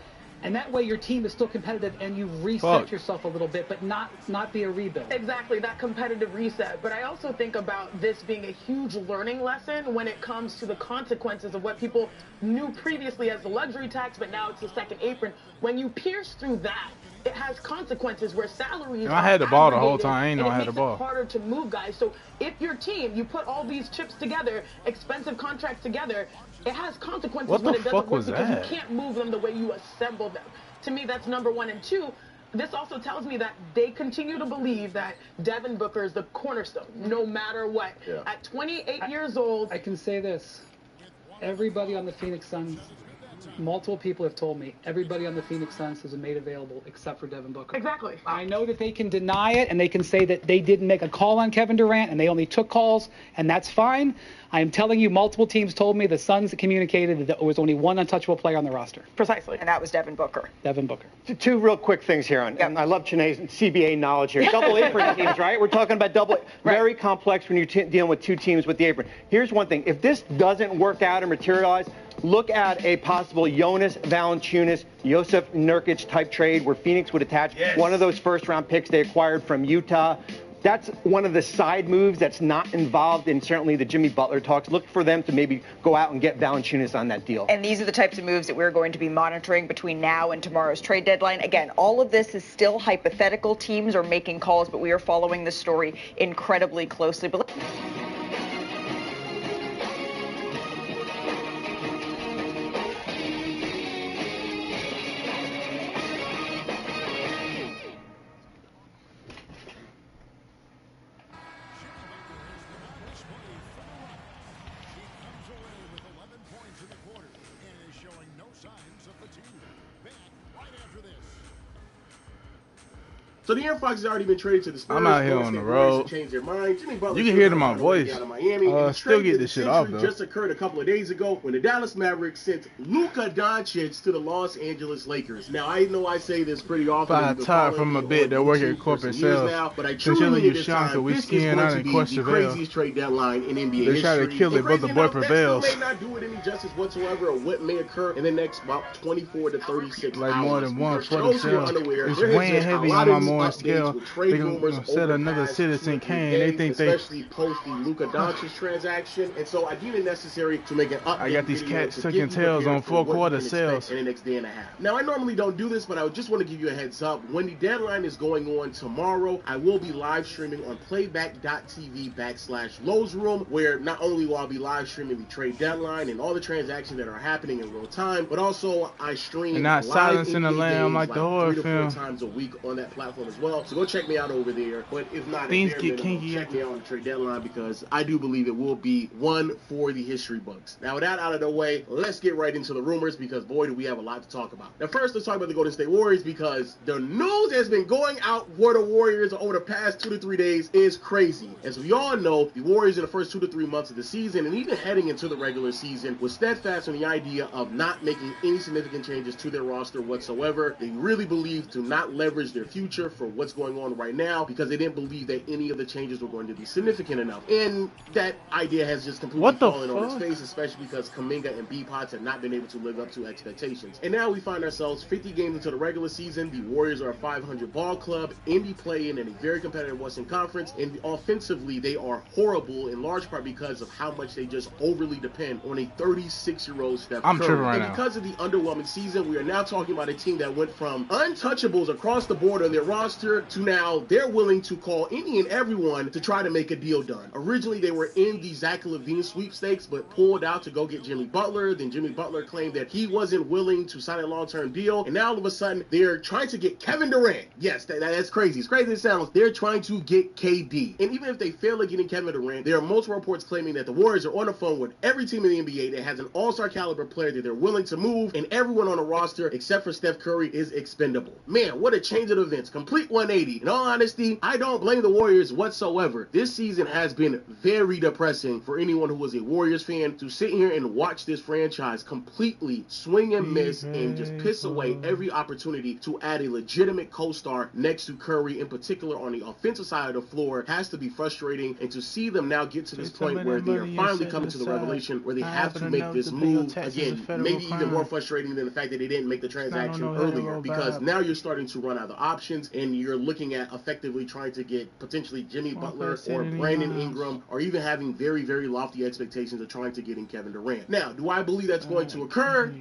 And that way your team is still competitive and you reset yourself a little bit, but not be a rebuild. Exactly, that competitive reset. But I also think about this being a huge learning lesson when it comes to the consequences of what people knew previously as the luxury tax, but now it's the second apron. When you pierce through that, it has consequences where salaries And I had the ball the whole aggregated, time. I ain't know and I it had the makes ball. it harder to move guys. So if your team, you put all these chips together, expensive contracts together, it has consequences What when the it doesn't fuck work was because that? you can't move them the way you assemble them. To me, that's number one. And two, this also tells me that they continue to believe that Devin Booker is the cornerstone, no matter what. Yeah. At 28 years old, I can say this. Everybody on the Phoenix Suns, multiple people have told me, everybody on the Phoenix Suns has been made available except for Devin Booker. Exactly. I know that they can deny it and they can say that they didn't make a call on Kevin Durant and they only took calls, and that's fine. I am telling you, multiple teams told me, the Suns communicated that there was only one untouchable player on the roster. Precisely. And that was Devin Booker. Devin Booker. 2 real quick things here, and I love Chiney's CBA knowledge here. Double apron teams, right? We're talking about very complex when you're dealing with 2 teams with the apron. Here's one thing. If this doesn't work out or materialize, look at a possible Jonas Valanciunas, Josef Nurkic type trade where Phoenix would attach one of those first-round picks they acquired from Utah. That's one of the side moves that's not involved in certainly the Jimmy Butler talks. Look for them to maybe go out and get Valanciunas on that deal. And these are the types of moves that we're going to be monitoring between now and tomorrow's trade deadline. Again, all of this is still hypothetical. Teams are making calls, but we are following the story incredibly closely. But So the Aaron Fox has already been traded to the Spurs. I'm out here on the road. Change their mind. Jimmy Butler You can hear it in my voice. out of Miami. And the Still trade get to this the shit off, Sixers though. just occurred a couple of days ago when the Dallas Mavericks sent Luka Doncic to the Los Angeles Lakers. Now I know I say this pretty often. I'm tired from a bit that work at corporate sales. Now, but I Since truly you believe this shine, so time we this is skiing going out to in be Costa the Vale. craziest trade deadline in NBA They history. try to kill it, but the boy That prevails. still may not do it any justice whatsoever of what may occur in the next about 24 to 36 Like hours. more than one For for those who are themselves. unaware, It's there has weighing been a heavy lot on of my morning updates scale. with trade They rumors gonna set over the another past Citizen 2 Kane. days, They think they. especially post the Luka Doncic transaction, and so I deem it necessary to make an update. I got these video cats to sucking get you tails prepared on for what you 4-quarter can expect sales. in the next day and a half. Now I normally don't do this, but I just want to give you a heads up. When the deadline is going on tomorrow, I will be live streaming on playback.tv/Lowe's Room, where not only will I be live streaming the trade deadline and all the transactions that are happening in real time, but also I stream And not live Silence in the NBA Lamb games like the horror 3 to 4 film. times a week on that platform as well. So go check me out over there. But if not, Things at bare get minimum, kinky. check me out on the trade deadline because I do believe it will be one for the history books. Now, with that out of the way, let's get right into the rumors because, boy, do we have a lot to talk about. Now, first, let's talk about the Golden State Warriors because the news that's been going out for the Warriors over the past 2 to 3 days is crazy. As we all know, the Warriors in the first 2 to 3 months of the season and even heading into the regular season was steadfast on the idea of not making any significant changes to their roster whatsoever. They really believed to not leverage their future for what's going on right now because they didn't believe that any of the changes were going to be significant enough. And that idea has just completely fallen on its face, especially because Kuminga and B-Pots have not been able to live up to expectations. And now we find ourselves 50 games into the regular season. The Warriors are a 500 ball club, indie play-in in a very competitive Western Conference, and offensively they are horrible in large part because of how much they just overly depend on a 36-year-old Steph Curry. I'm tripping right now. Because of the underwhelming season, we are now talking about a team that went from untouchables across the board on their roster to now they're willing to call any and everyone to try to make a deal done. Originally, they were in the Zach LaVine sweepstakes, but pulled out to go get Jimmy Butler. Then Jimmy Butler claimed that he wasn't willing to sign a long-term deal. And now all of a sudden, they're trying to get Kevin Durant. Yes, that's crazy. It's crazy as it sounds. They're trying to get KD. And even if they fail at getting Kevin Durant, there are multiple reports claiming that the Warriors are on the phone with every team in the NBA that has an all-star caliber player that they're willing to move, and everyone on the roster, except for Steph Curry, is expendable. Man, what a change of events. Complete 180. In all honesty, I don't blame the Warriors whatsoever. This season has been very depressing for anyone who was a Warriors fan to sit here and watch this franchise completely swing and miss and just piss away every opportunity to add a legitimate co-star next to Curry, in particular on the offensive side of the floor, has to be frustrating. And to see them now get to this point where they are finally coming to the revelation where they have to make this move, again, maybe even more frustrating than the fact that they didn't make the transaction earlier, because now you're starting to run out of options and you're looking at effectively trying to get potentially Jimmy Butler or Brandon Ingram, or even having very, very lofty expectations of trying to get in Kevin Durant. Now, do I believe that's going to occur?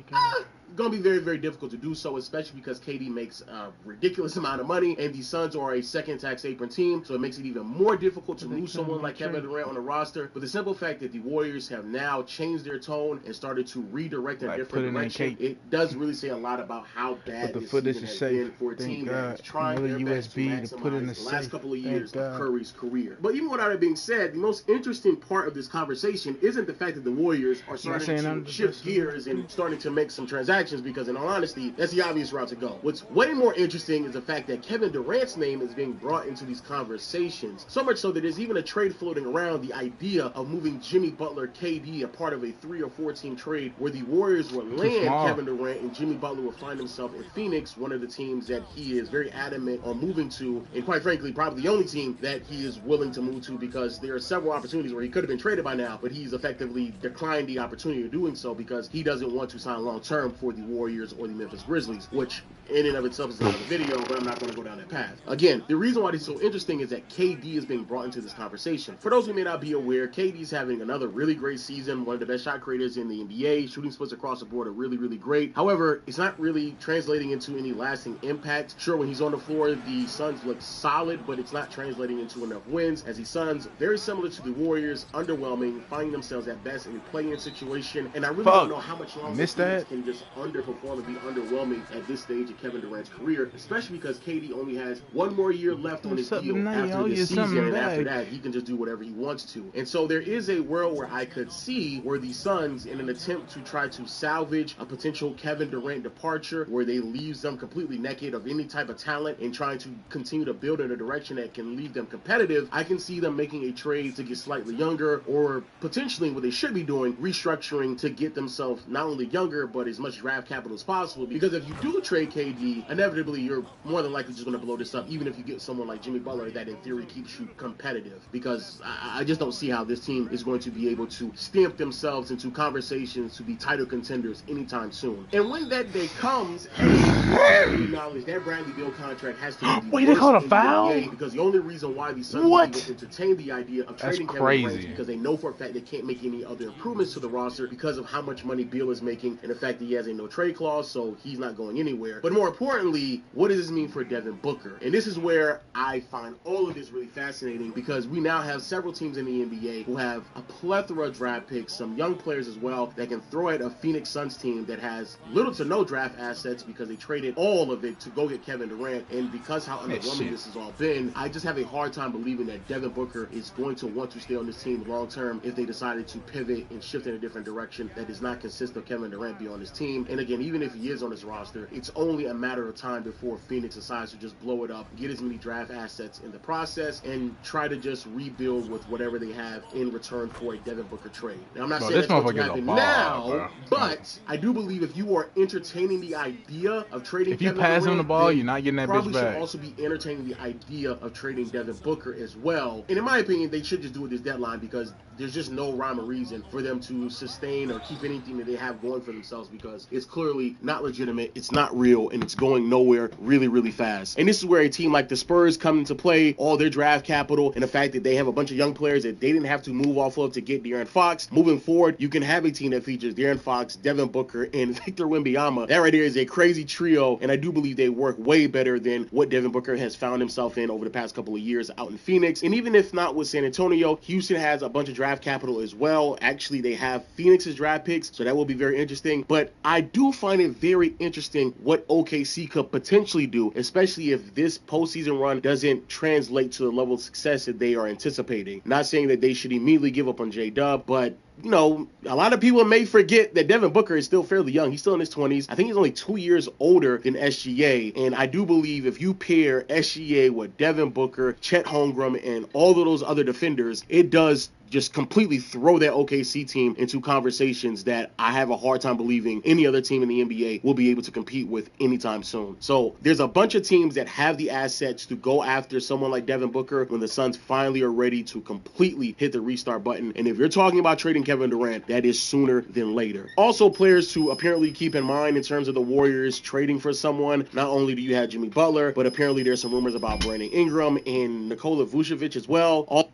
Going to be very, very difficult to do so, especially because KD makes a ridiculous amount of money and the Suns are a second tax apron team, so it makes it even more difficult to lose someone like Kevin Durant on the roster. But the simple fact that the Warriors have now changed their tone and started to redirect in a different direction, it does really say a lot about how bad this season has been for a team that is trying their best to maximize the last couple of years of Curry's career. But even without it being said, the most interesting part of this conversation isn't the fact that the Warriors are starting to shift gears and starting to make some transactions, because in all honesty, that's the obvious route to go. What's way more interesting is the fact that Kevin Durant's name is being brought into these conversations, so much so that there's even a trade floating around, the idea of moving Jimmy Butler, KD, a part of a 3 or 4 team trade where the Warriors will land Kevin Durant and Jimmy Butler will find himself in Phoenix, one of the teams that he is very adamant on moving to, and quite frankly, probably the only team that he is willing to move to, because there are several opportunities where he could have been traded by now, but he's effectively declined the opportunity of doing so because he doesn't want to sign long-term for the Warriors or the Memphis Grizzlies, which in and of itself is another video, but I'm not going to go down that path. Again, the reason why this is so interesting is that KD is being brought into this conversation. For those who may not be aware, KD's having another really great season, one of the best shot creators in the NBA. Shooting splits across the board are really, really great. However, it's not really translating into any lasting impact. Sure, when he's on the floor, the Suns look solid, but it's not translating into enough wins, as the Suns, very similar to the Warriors, underwhelming, finding themselves at best in a play-in situation, and I really don't know how much longer Phoenix can just underperform and be underwhelming at this stage of Kevin Durant's career, especially because KD only has one more year left on his deal after this season, and after that, he can just do whatever he wants to. And so there is a world where I could see where the Suns, in an attempt to try to salvage a potential Kevin Durant departure, where they leave them completely naked of any type of talent and trying to continue to build in a direction that can leave them competitive, I can see them making a trade to get slightly younger, or potentially what they should be doing, restructuring to get themselves not only younger, but as much draft capital as possible. Because if you do trade KD, inevitably you're more than likely just going to blow this up, even if you get someone like Jimmy Butler that in theory keeps you competitive. Because I just don't see how this team is going to be able to stamp themselves into conversations to be title contenders anytime soon. And when that day comes, everybody acknowledge that Bradley Beal contract has to be the Wait, they called a worst in foul? the NBA, because the only reason why the Suns will even entertain the idea of trading Kevin Durant is because they know for a fact they can't make any other improvements to the roster because of how much money Beal is making and the fact that he has a no trade clause, so he's not going anywhere. But more importantly, what does this mean for Devin Booker? And this is where I find all of this really fascinating, because we now have several teams in the NBA who have a plethora of draft picks, some young players as well, that can throw at a Phoenix Suns team that has little to no draft assets because they traded all of it to go get Kevin Durant. And because how underwhelming this has all been, I just have a hard time believing that Devin Booker is going to want to stay on this team long term if they decided to pivot and shift in a different direction that does not consist of Kevin Durant being on his team. And again, even if he is on his roster, it's only a matter of time before Phoenix decides to just blow it up, get as many draft assets in the process, and try to just rebuild with whatever they have in return for a Devin Booker trade. Now, I'm not saying that's going to happen now, but I do believe if you are entertaining the idea of trading if you Kevin pass Durant, him the ball, you're not getting that bitch probably back. should also be entertaining the idea of trading Devin Booker as well. And in my opinion, they should just do it this deadline, because there's just no rhyme or reason for them to sustain or keep anything that they have going for themselves, because it's clearly not legitimate, it's not real, and it's going nowhere really, really fast. And this is where a team like the Spurs come into play, all their draft capital, and the fact that they have a bunch of young players that they didn't have to move off of to get De'Aaron Fox. Moving forward, you can have a team that features De'Aaron Fox, Devin Booker, and Victor Wembanyama. That right there is a crazy trio, and I do believe they work way better than what Devin Booker has found himself in over the past couple of years out in Phoenix. And even if not with San Antonio, Houston has a bunch of draft capital as well. Actually, they have Phoenix's draft picks, so that will be very interesting. But I do find it very interesting what OKC could potentially do, especially if this postseason run doesn't translate to the level of success that they are anticipating. Not saying that they should immediately give up on J-Dub, but you know, a lot of people may forget that Devin Booker is still fairly young. He's still in his 20s. I think he's only 2 years older than SGA. And I do believe if you pair SGA with Devin Booker, Chet Holmgren, and all of those other defenders, it does just completely throw that OKC team into conversations that I have a hard time believing any other team in the NBA will be able to compete with anytime soon. So there's a bunch of teams that have the assets to go after someone like Devin Booker when the Suns finally are ready to completely hit the restart button. And if you're talking about trading Kevin Durant, that is sooner than later. Also, players to apparently keep in mind in terms of the Warriors trading for someone, not only do you have Jimmy Butler, but apparently there's some rumors about Brandon Ingram and Nikola Vucevic as well.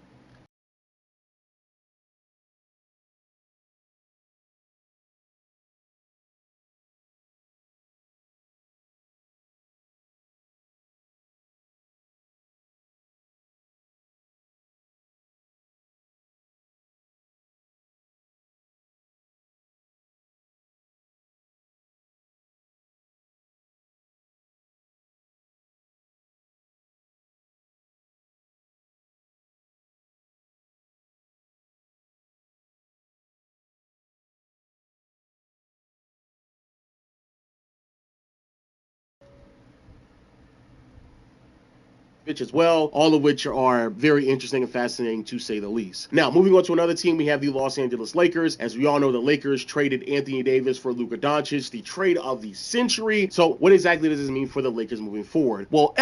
As well, all of which are very interesting and fascinating to say the least. Now, moving on to another team, we have the Los Angeles Lakers. As we all know, the Lakers traded Anthony Davis for Luka Doncic, the trade of the century. So what exactly does this mean for the Lakers moving forward? Well,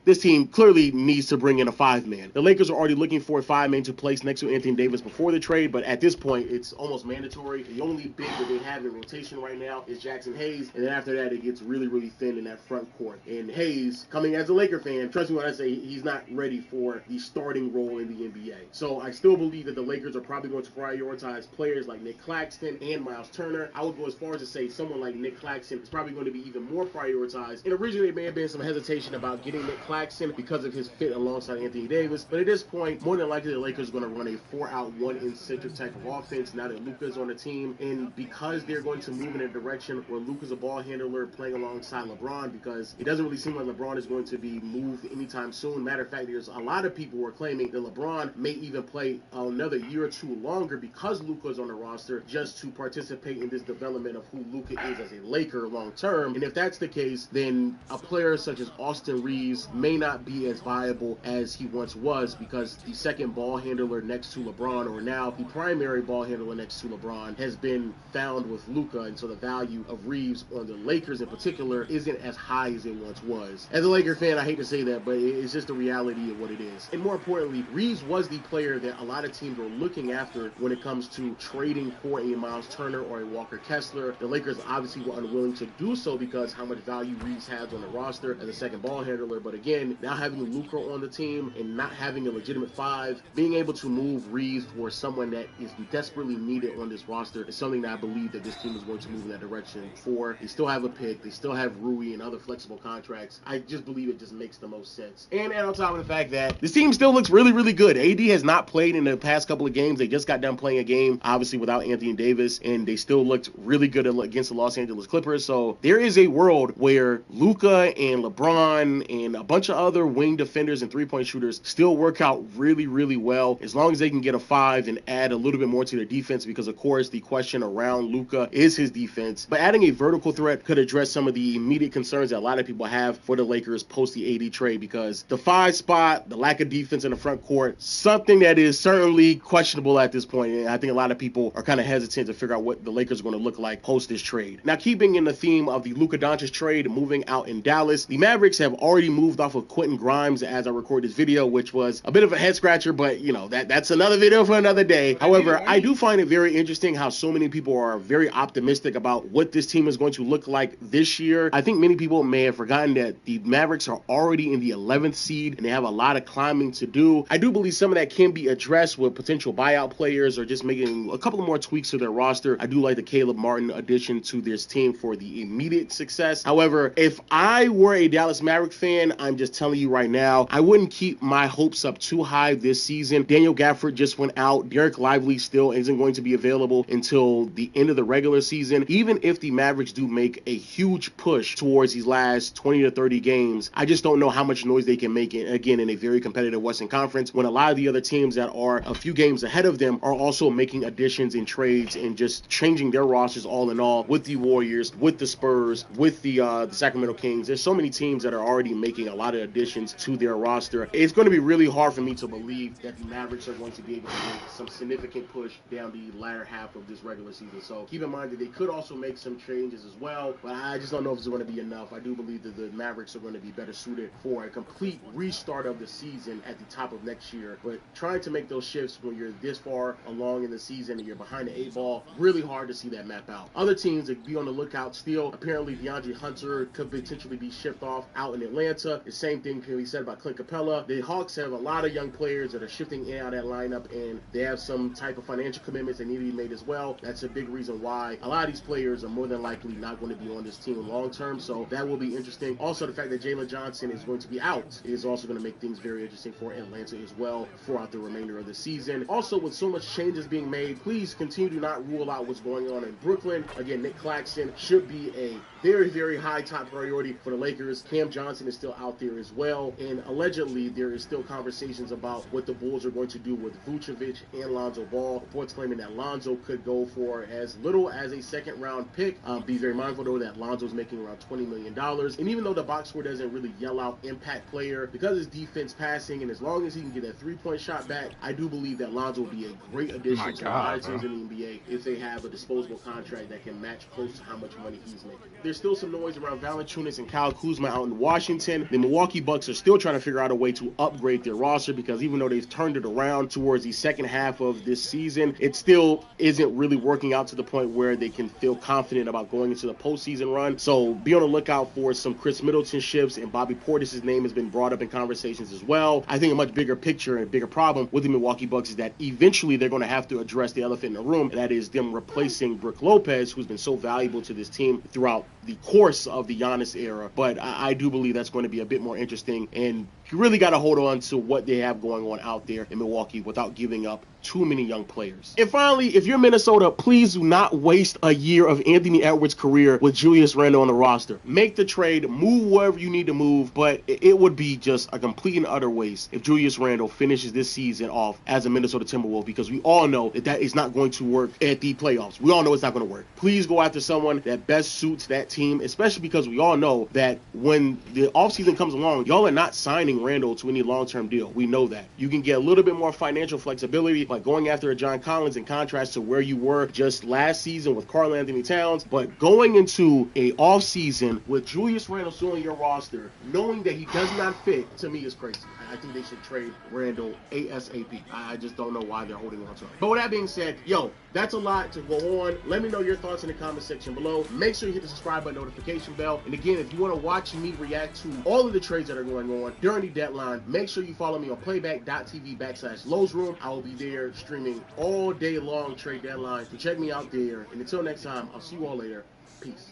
this team clearly needs to bring in a five-man. The Lakers are already looking for a five-man to place next to Anthony Davis before the trade, but at this point, it's almost mandatory. The only big that they have in rotation right now is Jackson Hayes, and then after that, it gets really, really thin in that front court. And Hayes, coming as a Laker fan, trust me when I say he's not ready for the starting role in the NBA. So I still believe that the Lakers are probably going to prioritize players like Nick Claxton and Miles Turner. I would go as far as to say someone like Nick Claxton is probably going to be even more prioritized. And originally there may have been some hesitation about getting Nick Claxton because of his fit alongside Anthony Davis. But at this point, more than likely the Lakers are going to run a 4-out, 1-in-center type of offense now that Luka's on the team. And because they're going to move in a direction where Luka's a ball handler playing alongside LeBron, because it doesn't really seem like LeBron is going to be moved anytime soon. Matter of fact, there's a lot of people who are claiming that LeBron may even play another year or two longer because Luka's on the roster, just to participate in this development of who Luka is as a Laker long term. And if that's the case, then a player such as Austin Reeves may not be as viable as he once was, because the second ball handler next to LeBron, or now the primary ball handler next to LeBron, has been found with Luka, and so the value of Reeves on the Lakers in particular isn't as high as it once was. As a Laker fan, I hate to say that, but It's just the reality of what it is. And more importantly, Reeves was the player that a lot of teams were looking after when it comes to trading for a Miles Turner or a Walker Kessler. The Lakers obviously were unwilling to do so because how much value Reeves has on the roster as a second ball handler. But again, now having Luka on the team and not having a legitimate five, being able to move Reeves for someone that is desperately needed on this roster is something that I believe that this team is going to move in that direction for. They still have a pick. They still have Rui and other flexible contracts. I just believe it just makes the most sense. And on top of the fact that this team still looks really, really good. AD has not played in the past couple of games. They just got done playing a game, obviously without Anthony Davis, and they still looked really good against the Los Angeles Clippers. So there is a world where Luka and LeBron and a bunch of other wing defenders and three-point shooters still work out really, really well as long as they can get a five and add a little bit more to their defense, because of course the question around Luka is his defense. But adding a vertical threat could address some of the immediate concerns that a lot of people have for the Lakers post the AD trade, because the five spot, the lack of defense in the front court, something that is certainly questionable at this point. And I think a lot of people are kind of hesitant to figure out what the Lakers are going to look like post this trade. Now, keeping in the theme of the Luka Doncic trade moving out in Dallas, the Mavericks have already moved off of Quentin Grimes as I record this video, which was a bit of a head scratcher, but you know, that's another video for another day. However, I do find it very interesting how so many people are very optimistic about what this team is going to look like this year. I think many people may have forgotten that the Mavericks are already in the 11th seed and they have a lot of climbing to do. I do believe some of that can be addressed with potential buyout players or just making a couple of more tweaks to their roster. I do like the Caleb Martin addition to this team for the immediate success. However, if I were a Dallas Maverick fan, I'm just telling you right now, I wouldn't keep my hopes up too high this season. Daniel Gafford just went out. Derek Lively still isn't going to be available until the end of the regular season. Even if the Mavericks do make a huge push towards these last 20 to 30 games, I just don't know how much noise they can make, again, in a very competitive Western Conference, when a lot of the other teams that are a few games ahead of them are also making additions and trades and just changing their rosters all in all, with the Warriors, with the Spurs, with the Sacramento Kings. There's so many teams that are already making a lot of additions to their roster. It's going to be really hard for me to believe that the Mavericks are going to be able to make some significant push down the latter half of this regular season. So keep in mind that they could also make some changes as well, but I just don't know if it's going to be enough. I do believe that the Mavericks are going to be better suited for a complete restart of the season at the top of next year. But trying to make those shifts when you're this far along in the season and you're behind the 8 ball, really hard to see that map out. Other teams that be on the lookout still, apparently DeAndre Hunter could potentially be shipped off out in Atlanta. The same thing can be said about Clint Capella. The Hawks have a lot of young players that are shifting in and out of that lineup, and they have some type of financial commitments that need to be made as well. That's a big reason why a lot of these players are more than likely not going to be on this team long term, so that will be interesting. Also, the fact that Jalen Johnson is going to be out is also going to make things very interesting for Atlanta as well throughout the remainder of the season. Also, with so much changes being made, please continue to not rule out what's going on in Brooklyn. Again, Nick Claxton should be a very, very high top priority for the Lakers. Cam Johnson is still out there as well, and allegedly there is still conversations about what the Bulls are going to do with Vucevic and Lonzo Ball. Reports claiming that Lonzo could go for as little as a second round pick. Be very mindful though that Lonzo's making around $20 million, and even though the box score doesn't really yell out impact player, because his defense passing and as long as he can get that 3-point shot back, I do believe that Lonzo will be a great addition to a lot of teams in the NBA if they have a disposable contract that can match close to how much money he's making. There's still some noise around Valanciunas and Kyle Kuzma out in Washington. The Milwaukee Bucks are still trying to figure out a way to upgrade their roster, because even though they've turned it around towards the second half of this season, it still isn't really working out to the point where they can feel confident about going into the postseason run. So be on the lookout for some Chris Middleton shifts, and Bobby Portis' name has been brought up in conversations as well. I think a much bigger picture and bigger problem with the Milwaukee Bucks is that eventually they're going to have to address the elephant in the room, and that is them replacing Brook Lopez, who's been so valuable to this team throughout the course of the Giannis era. But I do believe that's going to be a bit more interesting, and you really got to hold on to what they have going on out there in Milwaukee without giving up too many young players. And finally, if you're Minnesota, please do not waste a year of Anthony Edwards' career with Julius Randle on the roster. Make the trade, move wherever you need to move, but it would be just a complete and utter waste if Julius Randle finishes this season off as a Minnesota Timberwolf, because we all know that is not going to work at the playoffs. We all know it's not going to work. Please go after someone that best suits that team, especially because we all know that when the offseason comes along, y'all are not signing Randle to any long-term deal. We know that. You can get a little bit more financial flexibility, but going after a John Collins in contrast to where you were just last season with Karl Anthony Towns, but going into a offseason with Julius Randle still on your roster, knowing that he does not fit, to me is crazy. I think they should trade Randle ASAP. I just don't know why they're holding on to him. But with that being said, yo, that's a lot to go on. Let me know your thoughts in the comment section below. Make sure you hit the subscribe button, notification bell. And again, if you want to watch me react to all of the trades that are going on during the deadline, make sure you follow me on playback.tv/Lowe's Room. I will be there streaming all day long trade deadline. So check me out there. And until next time, I'll see you all later. Peace.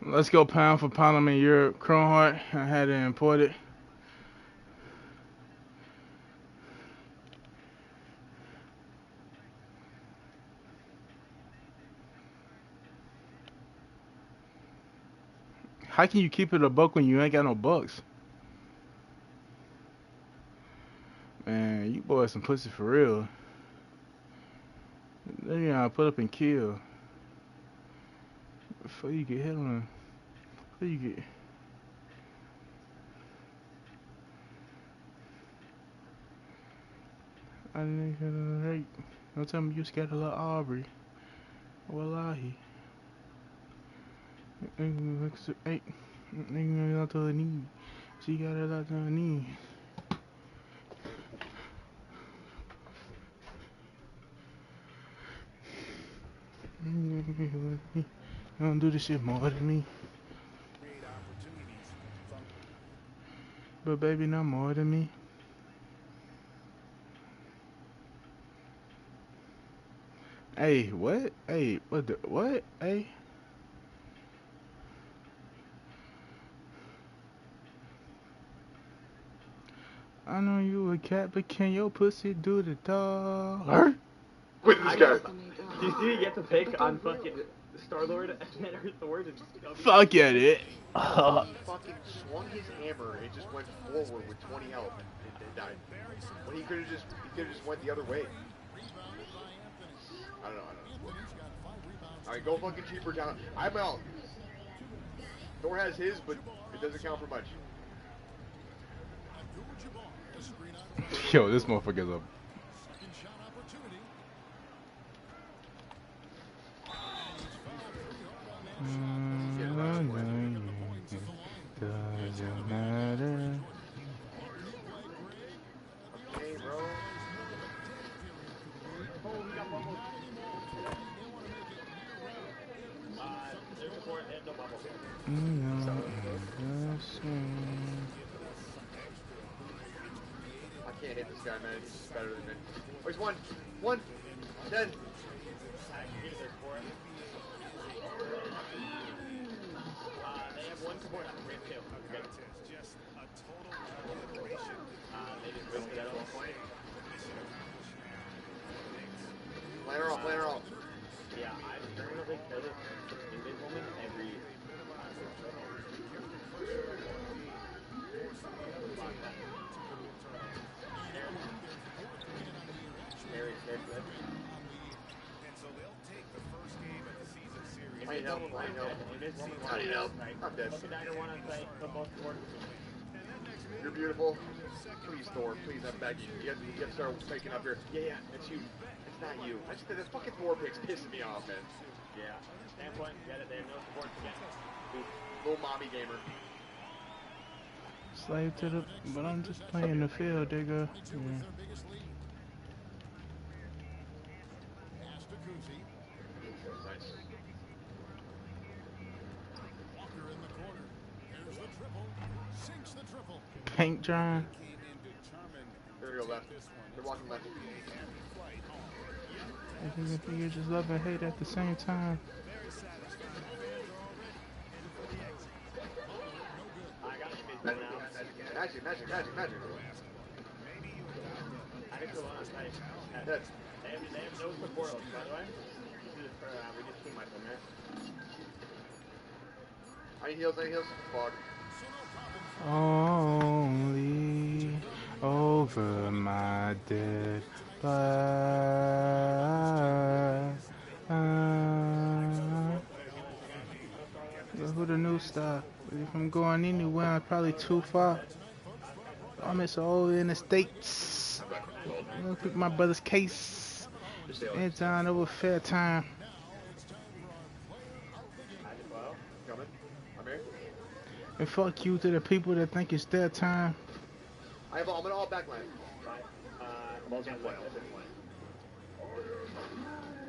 Let's go pound for pound. I'm in Europe. Kronhart, I had it imported. How can you keep it a buck when you ain't got no bucks? Man, you boys some pussy for real. Then you gotta put up and kill. Before you get hit on. Before you get. I didn't get right. Don't tell me you scared of little Aubrey. Wallahi. Hey, nigga got to her knee. She got it out to her knee. You don't do this shit more than me. But baby, not more than me. Hey, what? Hey, what the, what? Hey. I know you a cat, but can your pussy do the dog? With this guy. Do you see he gets a pick on fucking Star-Lord and then Earth Lord? Fuck yeah, dude. He fucking swung his hammer and it just went forward with 20 health and died. When he could have just went the other way. I don't know. Alright, go fucking cheaper down. I'm out. Thor has his, but it doesn't count for much. Yo, this motherfucker's up. Doesn't matter. Okay, bro. I can't hit this guy, man. He's just better than me. Oh, he's one. 10. They have one support on the ramp too. Okay. They just wasted that all point. Plan her off. Yeah, they're gonna kill this Invade Woman every. I need help. I'm dead. You're beautiful. Please, Thor. Please, I'm begging you. You have to start waking up here. Yeah, it's you. It's not you. The fucking Thor pick's pissing me off, man. Yeah. Standpoint, get it. They have no support again. Little mommy gamer. Slave to the, but I'm just playing the field, digga. Yeah. Paint drying. There we go, left. They're walking left. I think you just love and hate at the same time. Magic. I think the one on site. They have no support, by the way. We just team myself, man. I need heals. Fuck. Only over my dead body. Who the new star? If I'm going anywhere, I'm probably too far. I'm so in the States. I'm gonna pick my brother's case. And time over fair time. Coming. I'm here. And fuck you to the people that think it's their time. I'm in all backline. I'm also playing.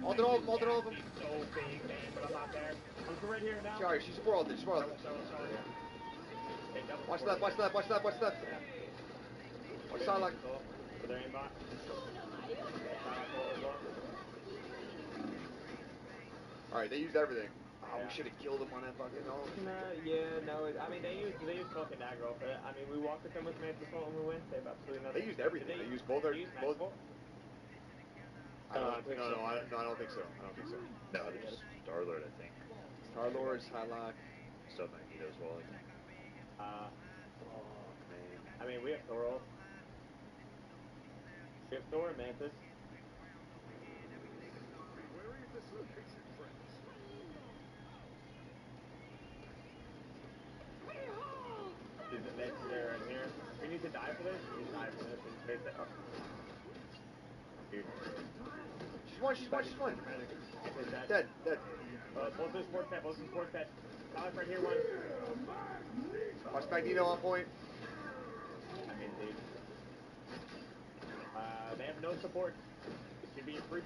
All of them. So big, man, but I'm not there. I'm right here now. Sorry, she's spoiled it. Watch left. Watch sideline. For their aimbot. Alright, they used everything. Oh, we should have killed them on that fucking hole. I mean, they used fucking aggro. I mean, we walked with them with Mantis when we went. They have absolutely nothing. They used everything. They used both. I don't think so. No, there's Star-Lord, I think. Star-Lord, Psylocke. Still Magneto as well, I think. Man. I mean, we have Thor. We have Thor and Mantis. Is it next there and here? We need to die for this? We need to die for this and face it up. Dude. She's one. Dead. Both in sports bet. Alex right here, one. Watch Magneto on point. I mean, dude. They have no support. It should be free.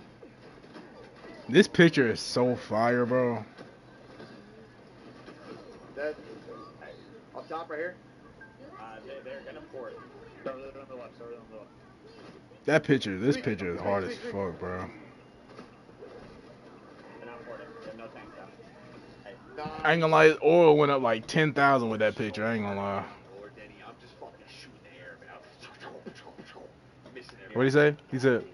This picture is so fire, bro. Dead. Up top right here. They're gonna pour it. Start on the left. This picture is hard as fuck, bro. They're not pouring it. They have no tanks out. I ain't gonna lie, oil went up like 10,000 with that picture. I ain't gonna lie. Lord Denny, I'm just fucking shooting the air, man. What'd he say? He said,